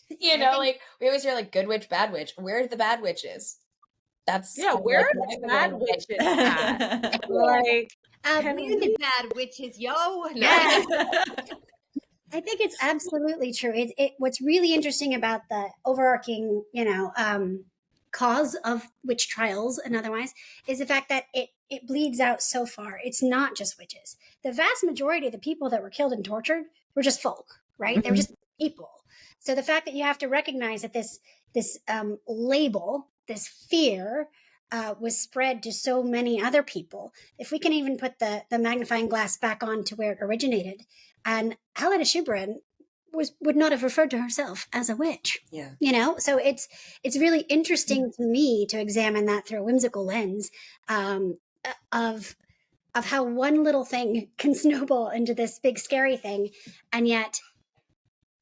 Like we always hear like good witch, bad witch. Where are the bad witches? That's where are the bad witches at? Like, we're the bad witches, yo. Yeah. I think it's absolutely true. What's really interesting about the overarching, cause of witch trials and otherwise is the fact that it bleeds out so far. It's not just witches. The vast majority of the people that were killed and tortured were just folk, right? Mm-hmm. They were just people. So the fact that you have to recognize that this label, this fear, was spread to so many other people. If we can even put the magnifying glass back on to where it originated, and Helena Schubrin would not have referred to herself as a witch. Yeah. So it's really interesting to me to examine that through a whimsical lens of how one little thing can snowball into this big scary thing. And yet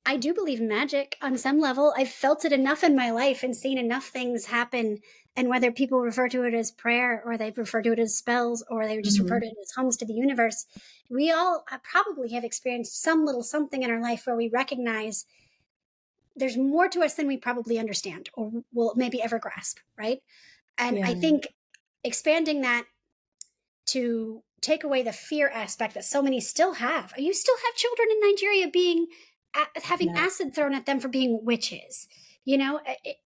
I do believe in magic on some level. I've felt it enough in my life and seen enough things happen. And whether people refer to it as prayer, or they refer to it as spells, or they just refer to it as homes to the universe, we all probably have experienced some little something in our life where we recognize there's more to us than we probably understand or will maybe ever grasp, right? And I think expanding that to take away the fear aspect that so many still have. You still have children in Nigeria having acid thrown at them for being witches.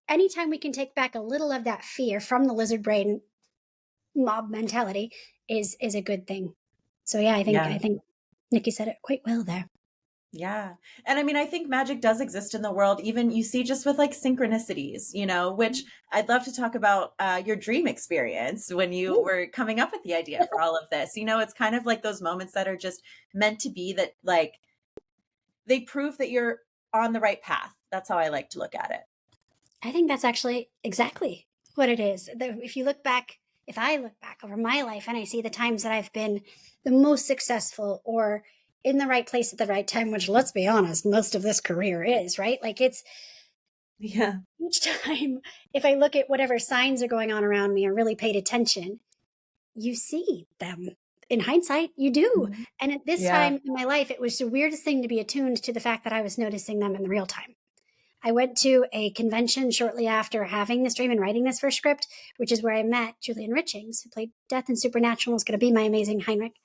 Anytime we can take back a little of that fear from the lizard brain mob mentality is a good thing. So I think Nikki said it quite well there. Yeah. And I mean, I think magic does exist in the world. Even you see just with like synchronicities, which I'd love to talk about your dream experience when you were coming up with the idea for all of this. It's kind of like those moments that are just meant to be, that like they prove that you're on the right path. That's how I like to look at it. I think that's actually exactly what it is. If I look back over my life and I see the times that I've been the most successful or in the right place at the right time, which, let's be honest, most of this career is, right? Like each time, if I look at whatever signs are going on around me or really paid attention, you see them. In hindsight, you do. And at this time in my life, it was the weirdest thing to be attuned to the fact that I was noticing them in the real time. I went to a convention shortly after having this dream and writing this first script, which is where I met Julian Richings, who played Death in Supernatural and was going to be my amazing Heinrich.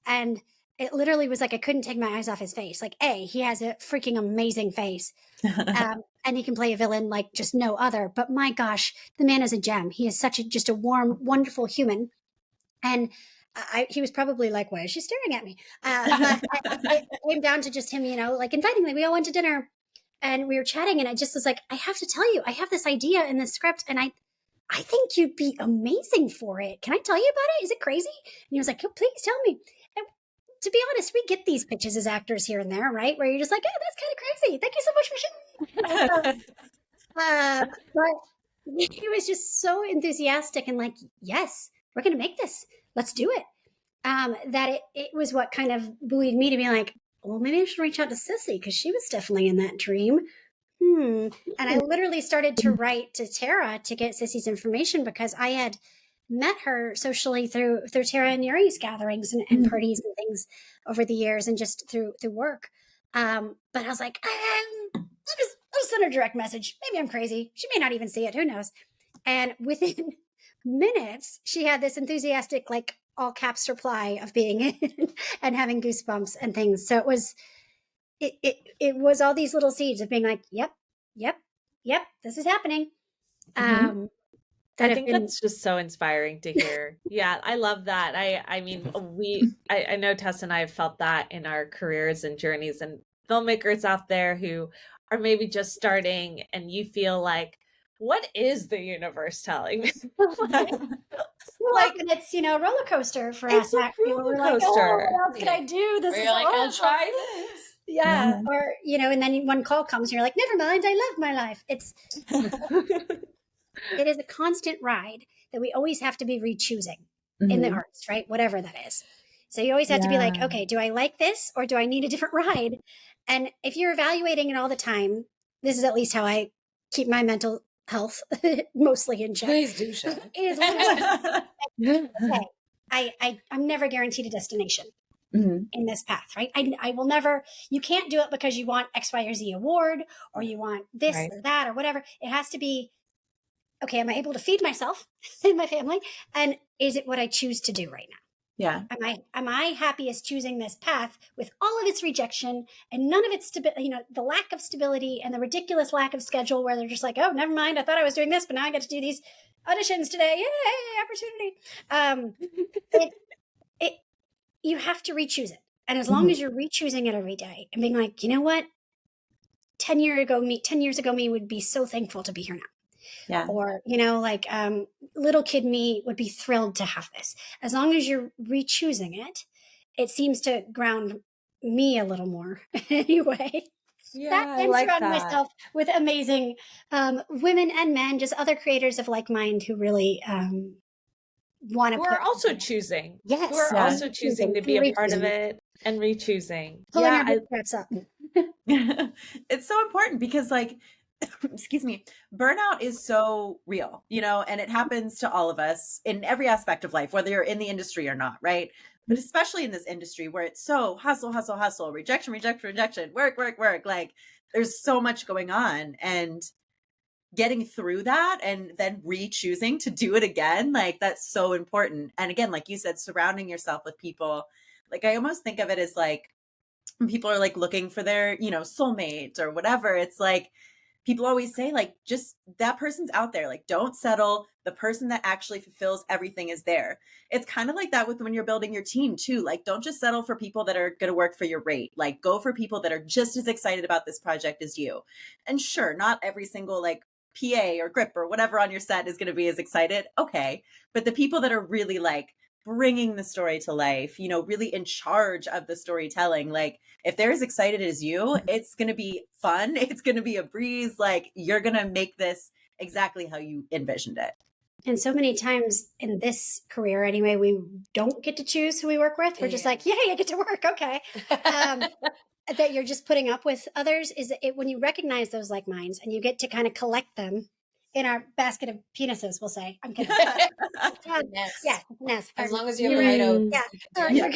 And it literally was like I couldn't take my eyes off his face. Like, he has a freaking amazing face. And he can play a villain like just no other. But my gosh, the man is a gem. He is just a warm, wonderful human. And he was probably like, why is she staring at me? But it came down to just him, like inviting me. We all went to dinner and we were chatting, and I just was like, I have to tell you, I have this idea in the script, and I think you'd be amazing for it. Can I tell you about it? Is it crazy? And he was like, oh, please tell me. And to be honest, we get these pitches as actors here and there, right? Where you're just like, oh, that's kind of crazy. Thank you so much for sharing. But he was just so enthusiastic and like, yes, we're going to make this. Let's do it. That it was what kind of buoyed me to be like, well, maybe I should reach out to Sissy because she was definitely in that dream. And I literally started to write to Tara to get Sissy's information because I had met her socially through Tara and Yuri's gatherings and parties and things over the years, and just through work. But I was like, I'll just send her a direct message. Maybe I'm crazy. She may not even see it. Who knows? And within minutes, she had this enthusiastic, like all caps reply of being in and having goosebumps and things. So it was all these little seeds of being like, yep, this is happening. I think that's just so inspiring to hear. Yeah, I love that. I mean, I know Tess and I have felt that in our careers and journeys, and filmmakers out there who are maybe just starting, and you feel like, what is the universe telling me? And it's, a roller coaster for us. It's a roller Like, coaster. what else can I do? This is like, I'll awesome. try this. Yeah. Or, and then one call comes and you're like, never mind, I love my life. It is a constant ride that we always have to be re-choosing in the arts, right? Whatever that is. So you always have to be like, okay, do I like this or do I need a different ride? And if you're evaluating it all the time, this is at least how I keep my mental health mostly in check. Please do, Sean. Is okay, I'm never guaranteed a destination in this path, right? I will never, you can't do it because you want X, Y, or Z award, or you want this or that or whatever. It has to be, okay, am I able to feed myself and my family? And is it what I choose to do right now? Yeah. Am I happiest choosing this path with all of its rejection and none of its stability, the lack of stability and the ridiculous lack of schedule where they're just like, oh, never mind. I thought I was doing this, but now I get to do these auditions today. Yay, opportunity. You have to re-choose it. And as long as you're re-choosing it every day and being like, you know what? 10 years ago me would be so thankful to be here now. Yeah. Or, little kid me would be thrilled to have this. As long as you're re-choosing it, it seems to ground me a little more anyway. Yeah, I surround myself with amazing women and men, just other creators of like mind who really want to. Who are also choosing. Yes. Who are also choosing to be a part of it and re-choosing. Pulling Yeah, our bootstraps up. It's so important because excuse me, burnout is so real, and it happens to all of us in every aspect of life, whether you're in the industry or not, right? But especially in this industry where it's so hustle, rejection, work. Like there's so much going on, and getting through that and then re-choosing to do it again, like that's so important. And again, like you said, surrounding yourself with people, like I almost think of it as like when people are like looking for their, soulmate or whatever, it's like people always say like, just that person's out there, like don't settle. The person that actually fulfills everything is there. It's kind of like that with when you're building your team too. Like don't just settle for people that are going to work for your rate. Like go for people that are just as excited about this project as you. And sure, not every single like PA or grip or whatever on your set is going to be as excited. Okay. But the people that are really like bringing the story to life, really in charge of the storytelling, like if they're as excited as you, it's going to be fun. It's going to be a breeze. Like you're going to make this exactly how you envisioned it. And so many times in this career, anyway, we don't get to choose who we work with. We're just like, yay, I get to work. Okay. That you're just putting up with others is it when you recognize those like minds and you get to kind of collect them in our basket of penises, we'll say. I'm kidding. Yeah, nest. As long as you have the right oats. Yeah.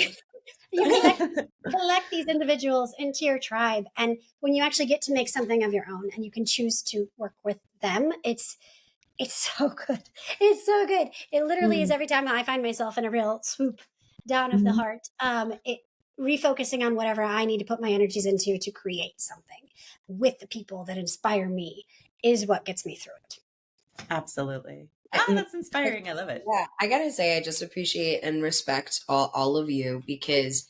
You collect these individuals into your tribe. And when you actually get to make something of your own and you can choose to work with them, it's so good. It's so good. It literally is every time I find myself in a real swoop down of the heart. Refocusing on whatever I need to put my energies into to create something with the people that inspire me is what gets me through it. Absolutely. Oh, that's inspiring. I love it. Yeah, I gotta say, I just appreciate and respect all of you because,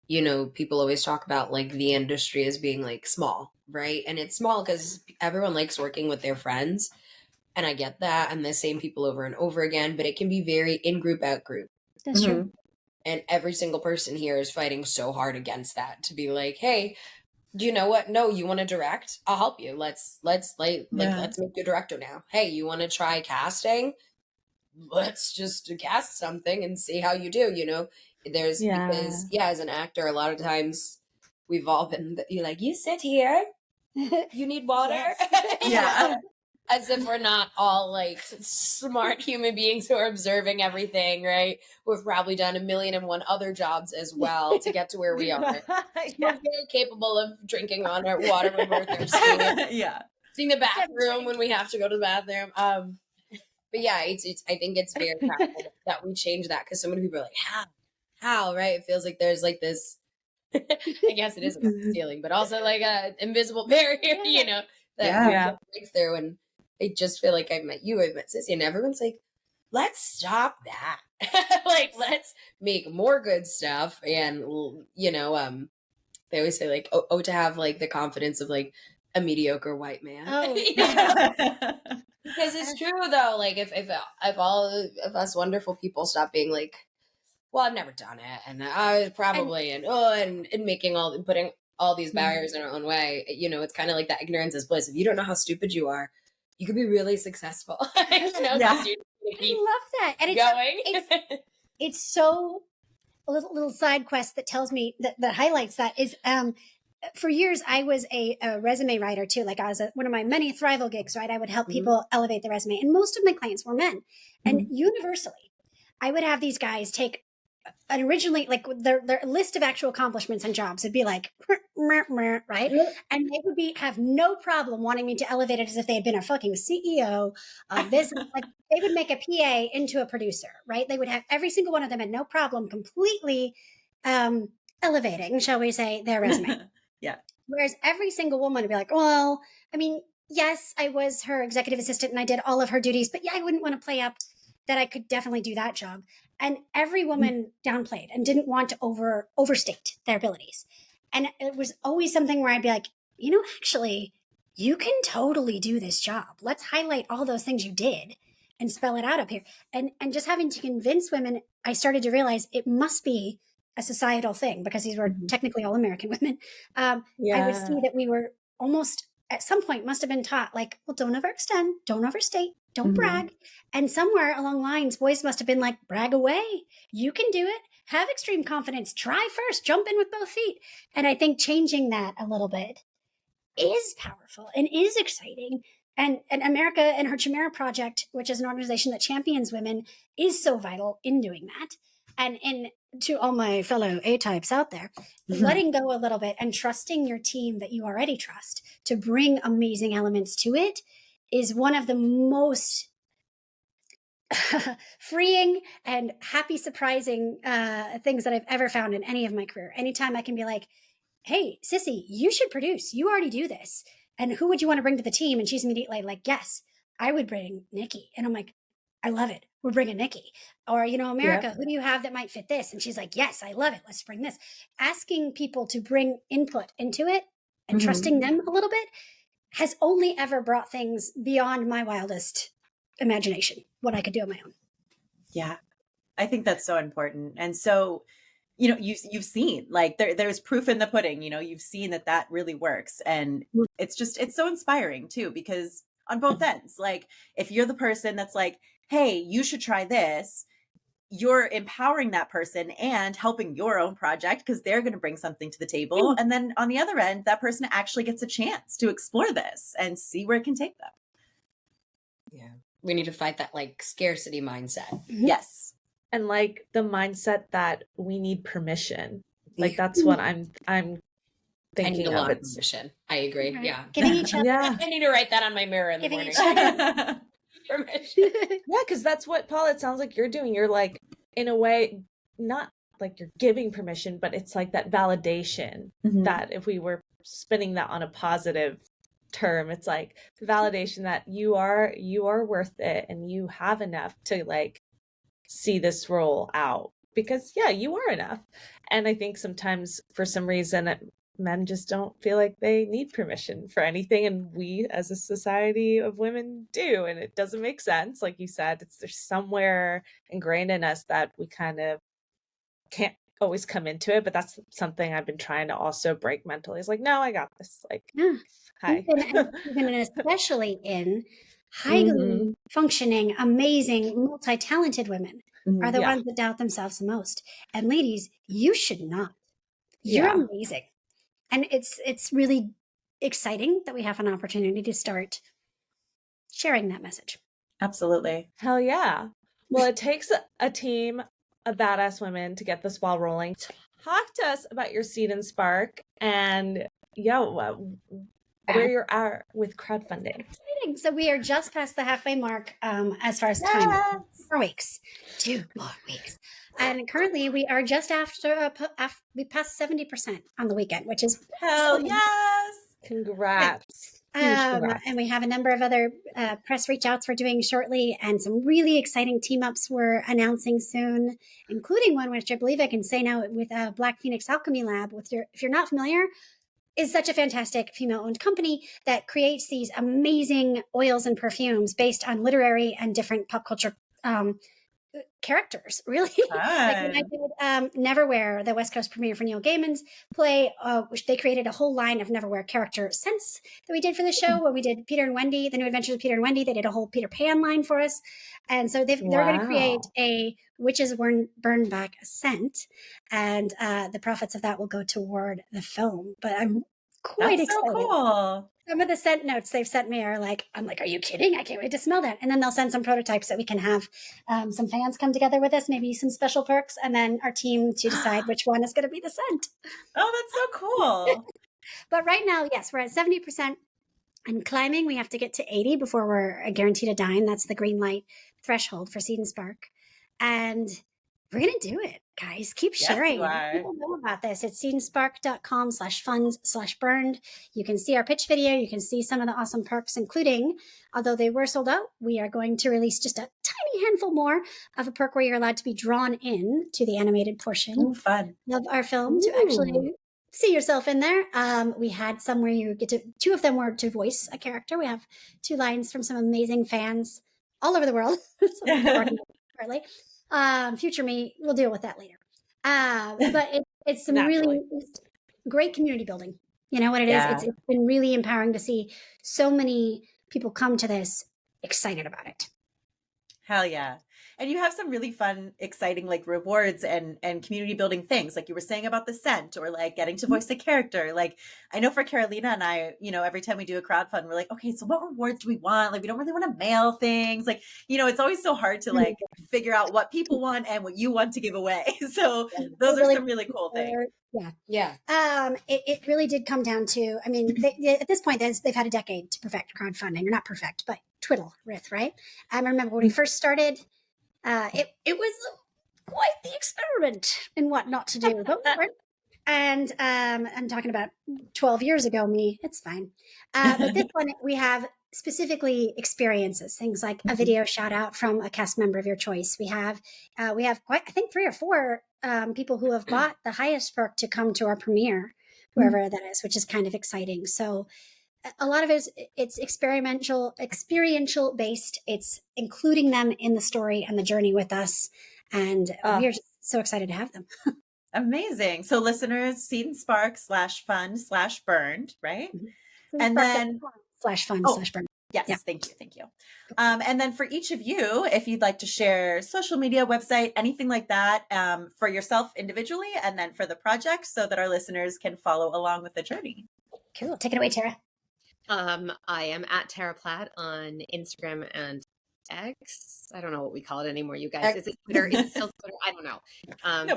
people always talk about like the industry as being like small, right? And it's small because everyone likes working with their friends. And I get that. And the same people over and over again, but it can be very in group, out group. That's true. And every single person here is fighting so hard against that to be like, hey, do you know what? No, you want to direct? I'll help you. Let's let's make you a director now. Hey, you want to try casting? Let's just cast something and see how you do. Because as an actor, a lot of times we've all been you're like, you sit here, you need water. Yes. Yeah. As if we're not all like smart human beings who are observing everything, right? We've probably done 1,000,001 other jobs as well to get to where we are. We're very capable of drinking on our water when we're thirsty, Yeah. seeing the bathroom when we have to go to the bathroom. But yeah, it's I think it's very powerful that we change that because so many people are like, how, right? It feels like there's like this. I guess it is about the ceiling, but also like a invisible barrier, that we can break through. And I just feel like I've met you, I've met Sissy, and everyone's like, let's stop that. Like, let's make more good stuff. And, they always say like, to have like the confidence of like a mediocre white man. Oh, Because it's true though. Like if all of us wonderful people stop being like, well, I've never done it, and I was probably and making putting all these barriers in our own way. It's kind of like that ignorance is bliss. If you don't know how stupid you are, you could be really successful. I love that, and it's so a little side quest that tells me that highlights that is for years I was a resume writer too. Like I was one of my many Thrival gigs, right? I would help people elevate the resume, and most of my clients were men, and universally, I would have these guys take. And originally, like their list of actual accomplishments and jobs would be like, right? And they would have no problem wanting me to elevate it as if they had been a fucking CEO of this. Like they would make a PA into a producer, right? They would have every single one of them had no problem completely elevating, shall we say, their resume. Yeah. Whereas every single woman would be like, well, I mean, yes, I was her executive assistant and I did all of her duties, but yeah, I wouldn't want to play up that I could definitely do that job. And every woman downplayed and didn't want to overstate their abilities. And it was always something where I'd be like, actually, you can totally do this job. Let's highlight all those things you did and spell it out up here. And just having to convince women, I started to realize it must be a societal thing because these were technically all American women. I would see that we were almost at some point must have been taught like, well, don't overextend, don't overstate, don't brag. And somewhere along lines, boys must have been like, brag away. You can do it. Have extreme confidence. Try first. Jump in with both feet. And I think changing that a little bit is powerful and is exciting. And America and her Chimera Project, which is an organization that champions women, is so vital in doing that. And to all my fellow A-types out there, letting go a little bit and trusting your team that you already trust to bring amazing elements to it is one of the most freeing and happy, surprising things that I've ever found in any of my career. Anytime I can be like, hey, Sissy, you should produce. You already do this. And who would you want to bring to the team? And she's immediately like, yes, I would bring Nikki. And I'm like, I love it. We're bringing Nikki. Or, America, who do you have that might fit this? And she's like, yes, I love it. Let's bring this. Asking people to bring input into it and trusting them a little bit has only ever brought things beyond my wildest imagination, what I could do on my own. Yeah, I think that's so important. And so, you've seen like there's proof in the pudding, you've seen that really works. And it's so inspiring too, because on both ends, like if you're the person that's like, hey, you should try this, you're empowering that person and helping your own project because they're going to bring something to the table. And then on the other end, that person actually gets a chance to explore this and see where it can take them. Yeah. We need to fight that like scarcity mindset. Yes. And like the mindset that we need permission. Like that's what I'm thinking I need a of. lot of permission. I agree. Right. Yeah. Giving each other. Yeah. I need to write that on my mirror in the Giving morning. each other. Permission. Yeah, because that's what, Paul, it sounds like you're doing. You're like, in a way, not like you're giving permission, but it's like that validation that if we were spinning that on a positive term. It's like the validation that you are worth it and you have enough to like see this role out, because yeah, you are enough. And I think sometimes for some reason men just don't feel like they need permission for anything, and we as a society of women do, and it doesn't make sense. Like you said, there's somewhere ingrained in us that we kind of can't always come into it, but that's something I've been trying to also break mentally. It's like, no, I got this. Like, Yeah. hi. Even and especially in highly functioning, amazing, multi-talented women are the Yeah. ones that doubt themselves the most. And ladies, you should not. You're Yeah. amazing. And it's really exciting that we have an opportunity to start sharing that message. Absolutely. Hell yeah. Well, it takes a team of badass women to get this ball rolling. Talk to us about your Seed and Spark, and where you're at with crowdfunding. Exciting. So we are just past the halfway mark as far as time. 4 weeks. 2 more weeks. And currently we are just after we passed 70% on the weekend, which is Hell yes. Congrats. Congrats. And we have a number of other press reach outs we're doing shortly, and some really exciting team ups we're announcing soon, including one which I believe I can say now with Black Phoenix Alchemy Lab. If you're not familiar, is such a fantastic female-owned company that creates these amazing oils and perfumes based on literary and different pop culture characters, really. Like when I did Neverwhere, the West Coast premiere for Neil Gaiman's play, which they created a whole line of Neverwhere character scents that we did for the show. When we did Peter and Wendy, The New Adventures of Peter and Wendy, they did a whole Peter Pan line for us. And so they're going to create a Witches Burn Back scent, and the profits of that will go toward the film. But I'm quite excited. So cool. Some of the scent notes they've sent me are like, I'm like, are you kidding? I can't wait to smell that. And then they'll send some prototypes that we can have some fans come together with us, maybe some special perks, and then our team to decide which one is going to be the scent. Oh, that's so cool. But right now, yes, we're at 70% and climbing. We have to get to 80 before we're guaranteed a dime. That's the green light threshold for Seed and Spark. And we're going to do it, guys. Keep sharing. People know about this. It's seedandspark.com/funds/burned. You can see our pitch video. You can see some of the awesome perks, including, although they were sold out, we are going to release just a tiny handful more of a perk where you're allowed to be drawn in to the animated portion of our film to actually see yourself in there. We had some where you get to, 2 of them were to voice a character. We have 2 lines from some amazing fans all over the world. Partly. Future me, we'll deal with that later. But it's some really great community building. You know what it is? It's been really empowering to see so many people come to this excited about it. Hell yeah. And you have some really fun, exciting like rewards and community building things, like you were saying about the scent, or like getting to voice a character. Like I know for Carolina and I, you know, every time we do a crowdfund, we're like, okay, so what rewards do we want? Like we don't really want to mail things. Like, you know, it's always so hard to like figure out what people want and what you want to give away. So those are some really cool things. Yeah. It really did come down to, I mean, at this point, they've had a decade to perfect crowdfunding. You're not perfect, but twiddle with, right? I remember when we first started, it was quite the experiment in what not to do. But and I'm talking about 12 years ago, me, it's fine. But this one, we have specifically experiences, things like a video shout out from a cast member of your choice. We have quite, I think 3 or 4 people who have bought the highest perk to come to our premiere, wherever that is, which is kind of exciting. So a lot of it's experiential based. It's including them in the story and the journey with us. And we are just so excited to have them. Amazing. So listeners, Seed and Spark /fund/burned, right? And then /fund/burned. Yes, thank you. And then for each of you, if you'd like to share social media, website, anything like that, for yourself individually, and then for the project, so that our listeners can follow along with the journey. Cool. Take it away, Tara. I am at Tara Platt on Instagram and X. I don't know what we call it anymore, you guys. Is it Twitter? Is it still Twitter? I don't know.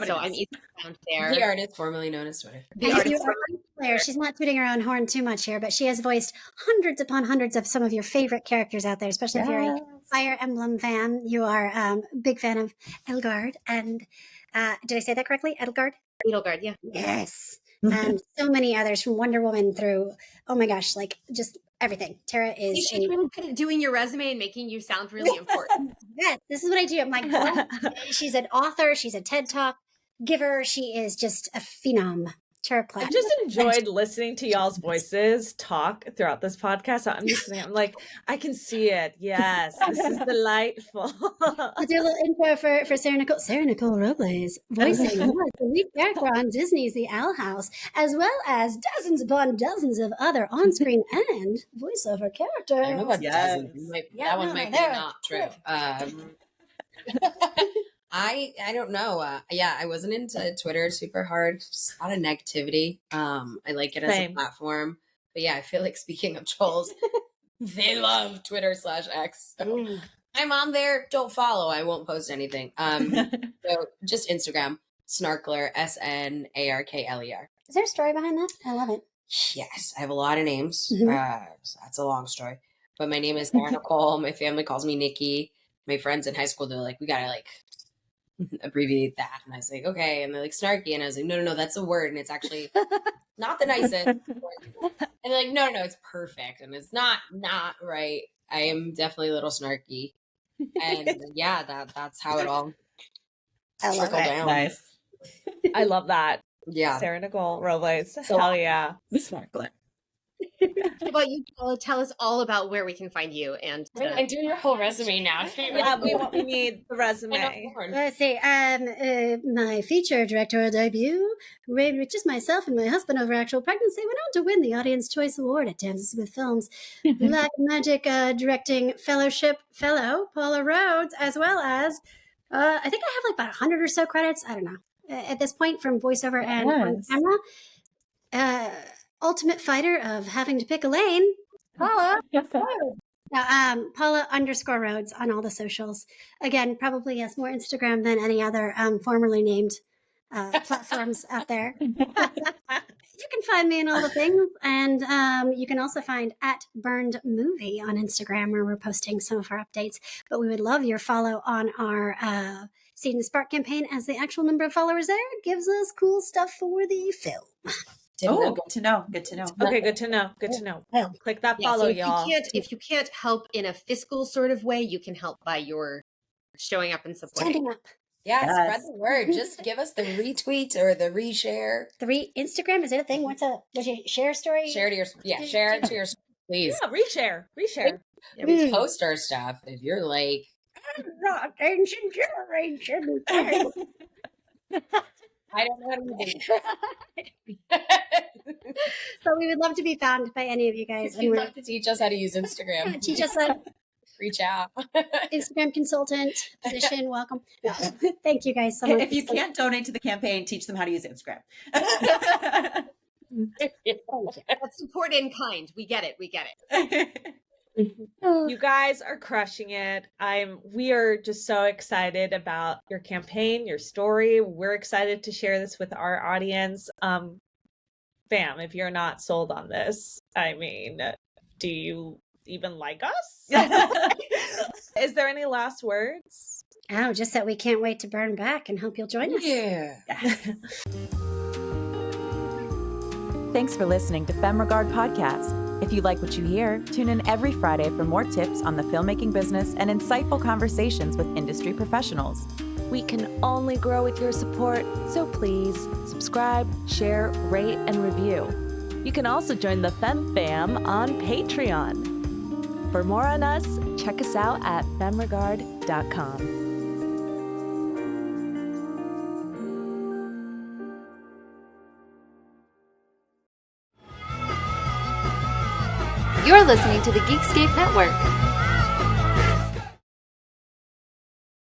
So I'm easily found there. The artist formerly known as Twitter. She's not tooting her own horn too much here, but she has voiced hundreds upon hundreds of some of your favorite characters out there, especially if you're a Fire Emblem fan. You are a big fan of Edelgard. And did I say that correctly? Edelgard? Edelgard, yeah. Yes. And so many others, from Wonder Woman through, oh my gosh, like just everything. Tara is She's really good at doing your resume and making you sound really important. yes, this is what I do. I'm like, well, she's an author. She's a TED Talk giver. She is just a phenom. Tara Platt. I just enjoyed listening to y'all's voices talk throughout this podcast. I'm just I'm like, I can see it. Yes, this is delightful. I'll do a little intro for Sarah Nicole. Sarah Nicole Robles, voicing the lead character on Disney's The Owl House, as well as dozens upon dozens of other on-screen and voiceover characters. I don't know about Yes. dozens. Yeah, That one no, might be there- not true. I don't know. Yeah, I wasn't into Twitter super hard. Just a lot of negativity. I like it as a Same. platform. But yeah, I feel like speaking of trolls, they love Twitter/X. So Mm. I'm on there. Don't follow. I won't post anything. So just Instagram, Snarkler, SNARKLER. Is there a story behind that? I love it. Yes, I have a lot of names. Mhm. So that's a long story. But my name is Sarah Nicole. My family calls me Nikki. My friends in high school, they're like, we gotta like abbreviate that. And I was like, okay. And they're like, snarky. And I was like, no, that's a word. And it's actually not the nicest. And they're like, no, it's perfect. And it's not right. I am definitely a little snarky. And yeah, that's how it all I love trickled it. down. Nice. I love that. Yeah. Sarah Nicole Robles. So- Hell yeah. Snorkeler. How about you, Paula? Tell us all about where we can find you. And I'm doing your whole resume now. Yeah, we need the resume. Let's see. My feature directorial debut, which is myself and my husband over actual pregnancy, went on to win the Audience Choice Award at Dances with Films. Black Magic directing fellowship fellow Paula Rhodes, as well as I think I have like about 100 or so credits. I don't know at this point from voiceover and on camera. Ultimate fighter of having to pick a lane, Paula. Now, Paula _Rhodes on all the socials. Again, probably has more Instagram than any other formerly named platforms out there. You can find me in all the things, and you can also find @BurnedMovie on Instagram, where we're posting some of our updates. But we would love your follow on our Seed and Spark campaign, as the actual number of followers there gives us cool stuff for the film. Oh, good to know. Good to know. Okay, good to know. Good to know. Well, Click that Yeah, follow, so if y'all. if you can't help in a fiscal sort of way, you can help by your showing up and supporting. standing up. Yeah, Yes. spread the word. Just give us the retweet or the reshare. Instagram, is it a thing? Would you share a story? Share to your share it to your please. Yeah, reshare. Yeah, we post our stuff. If you're like, Not ancient generation. I don't know how to do it. So we would love to be found by any of you guys. If And you'd we're love to teach us how to use Instagram, teach us a reach out. Instagram consultant position. Welcome. No, thank you guys so much. If you can't donate to the campaign, teach them how to use Instagram. That's support in kind. We get it. You guys are crushing it. We are just so excited about your campaign, your story. We're excited to share this with our audience. Bam, if you're not sold on this, I mean, do you even like us? Is there any last words? Oh, just that we can't wait to burn back and hope you'll join us. Yeah. Thanks for listening to FemRegard Podcast. If you like what you hear, tune in every Friday for more tips on the filmmaking business and insightful conversations with industry professionals. We can only grow with your support, so please subscribe, share, rate, and review. You can also join the Fem Fam on Patreon. For more on us, check us out at femregard.com. You're listening to the Geekscape Network.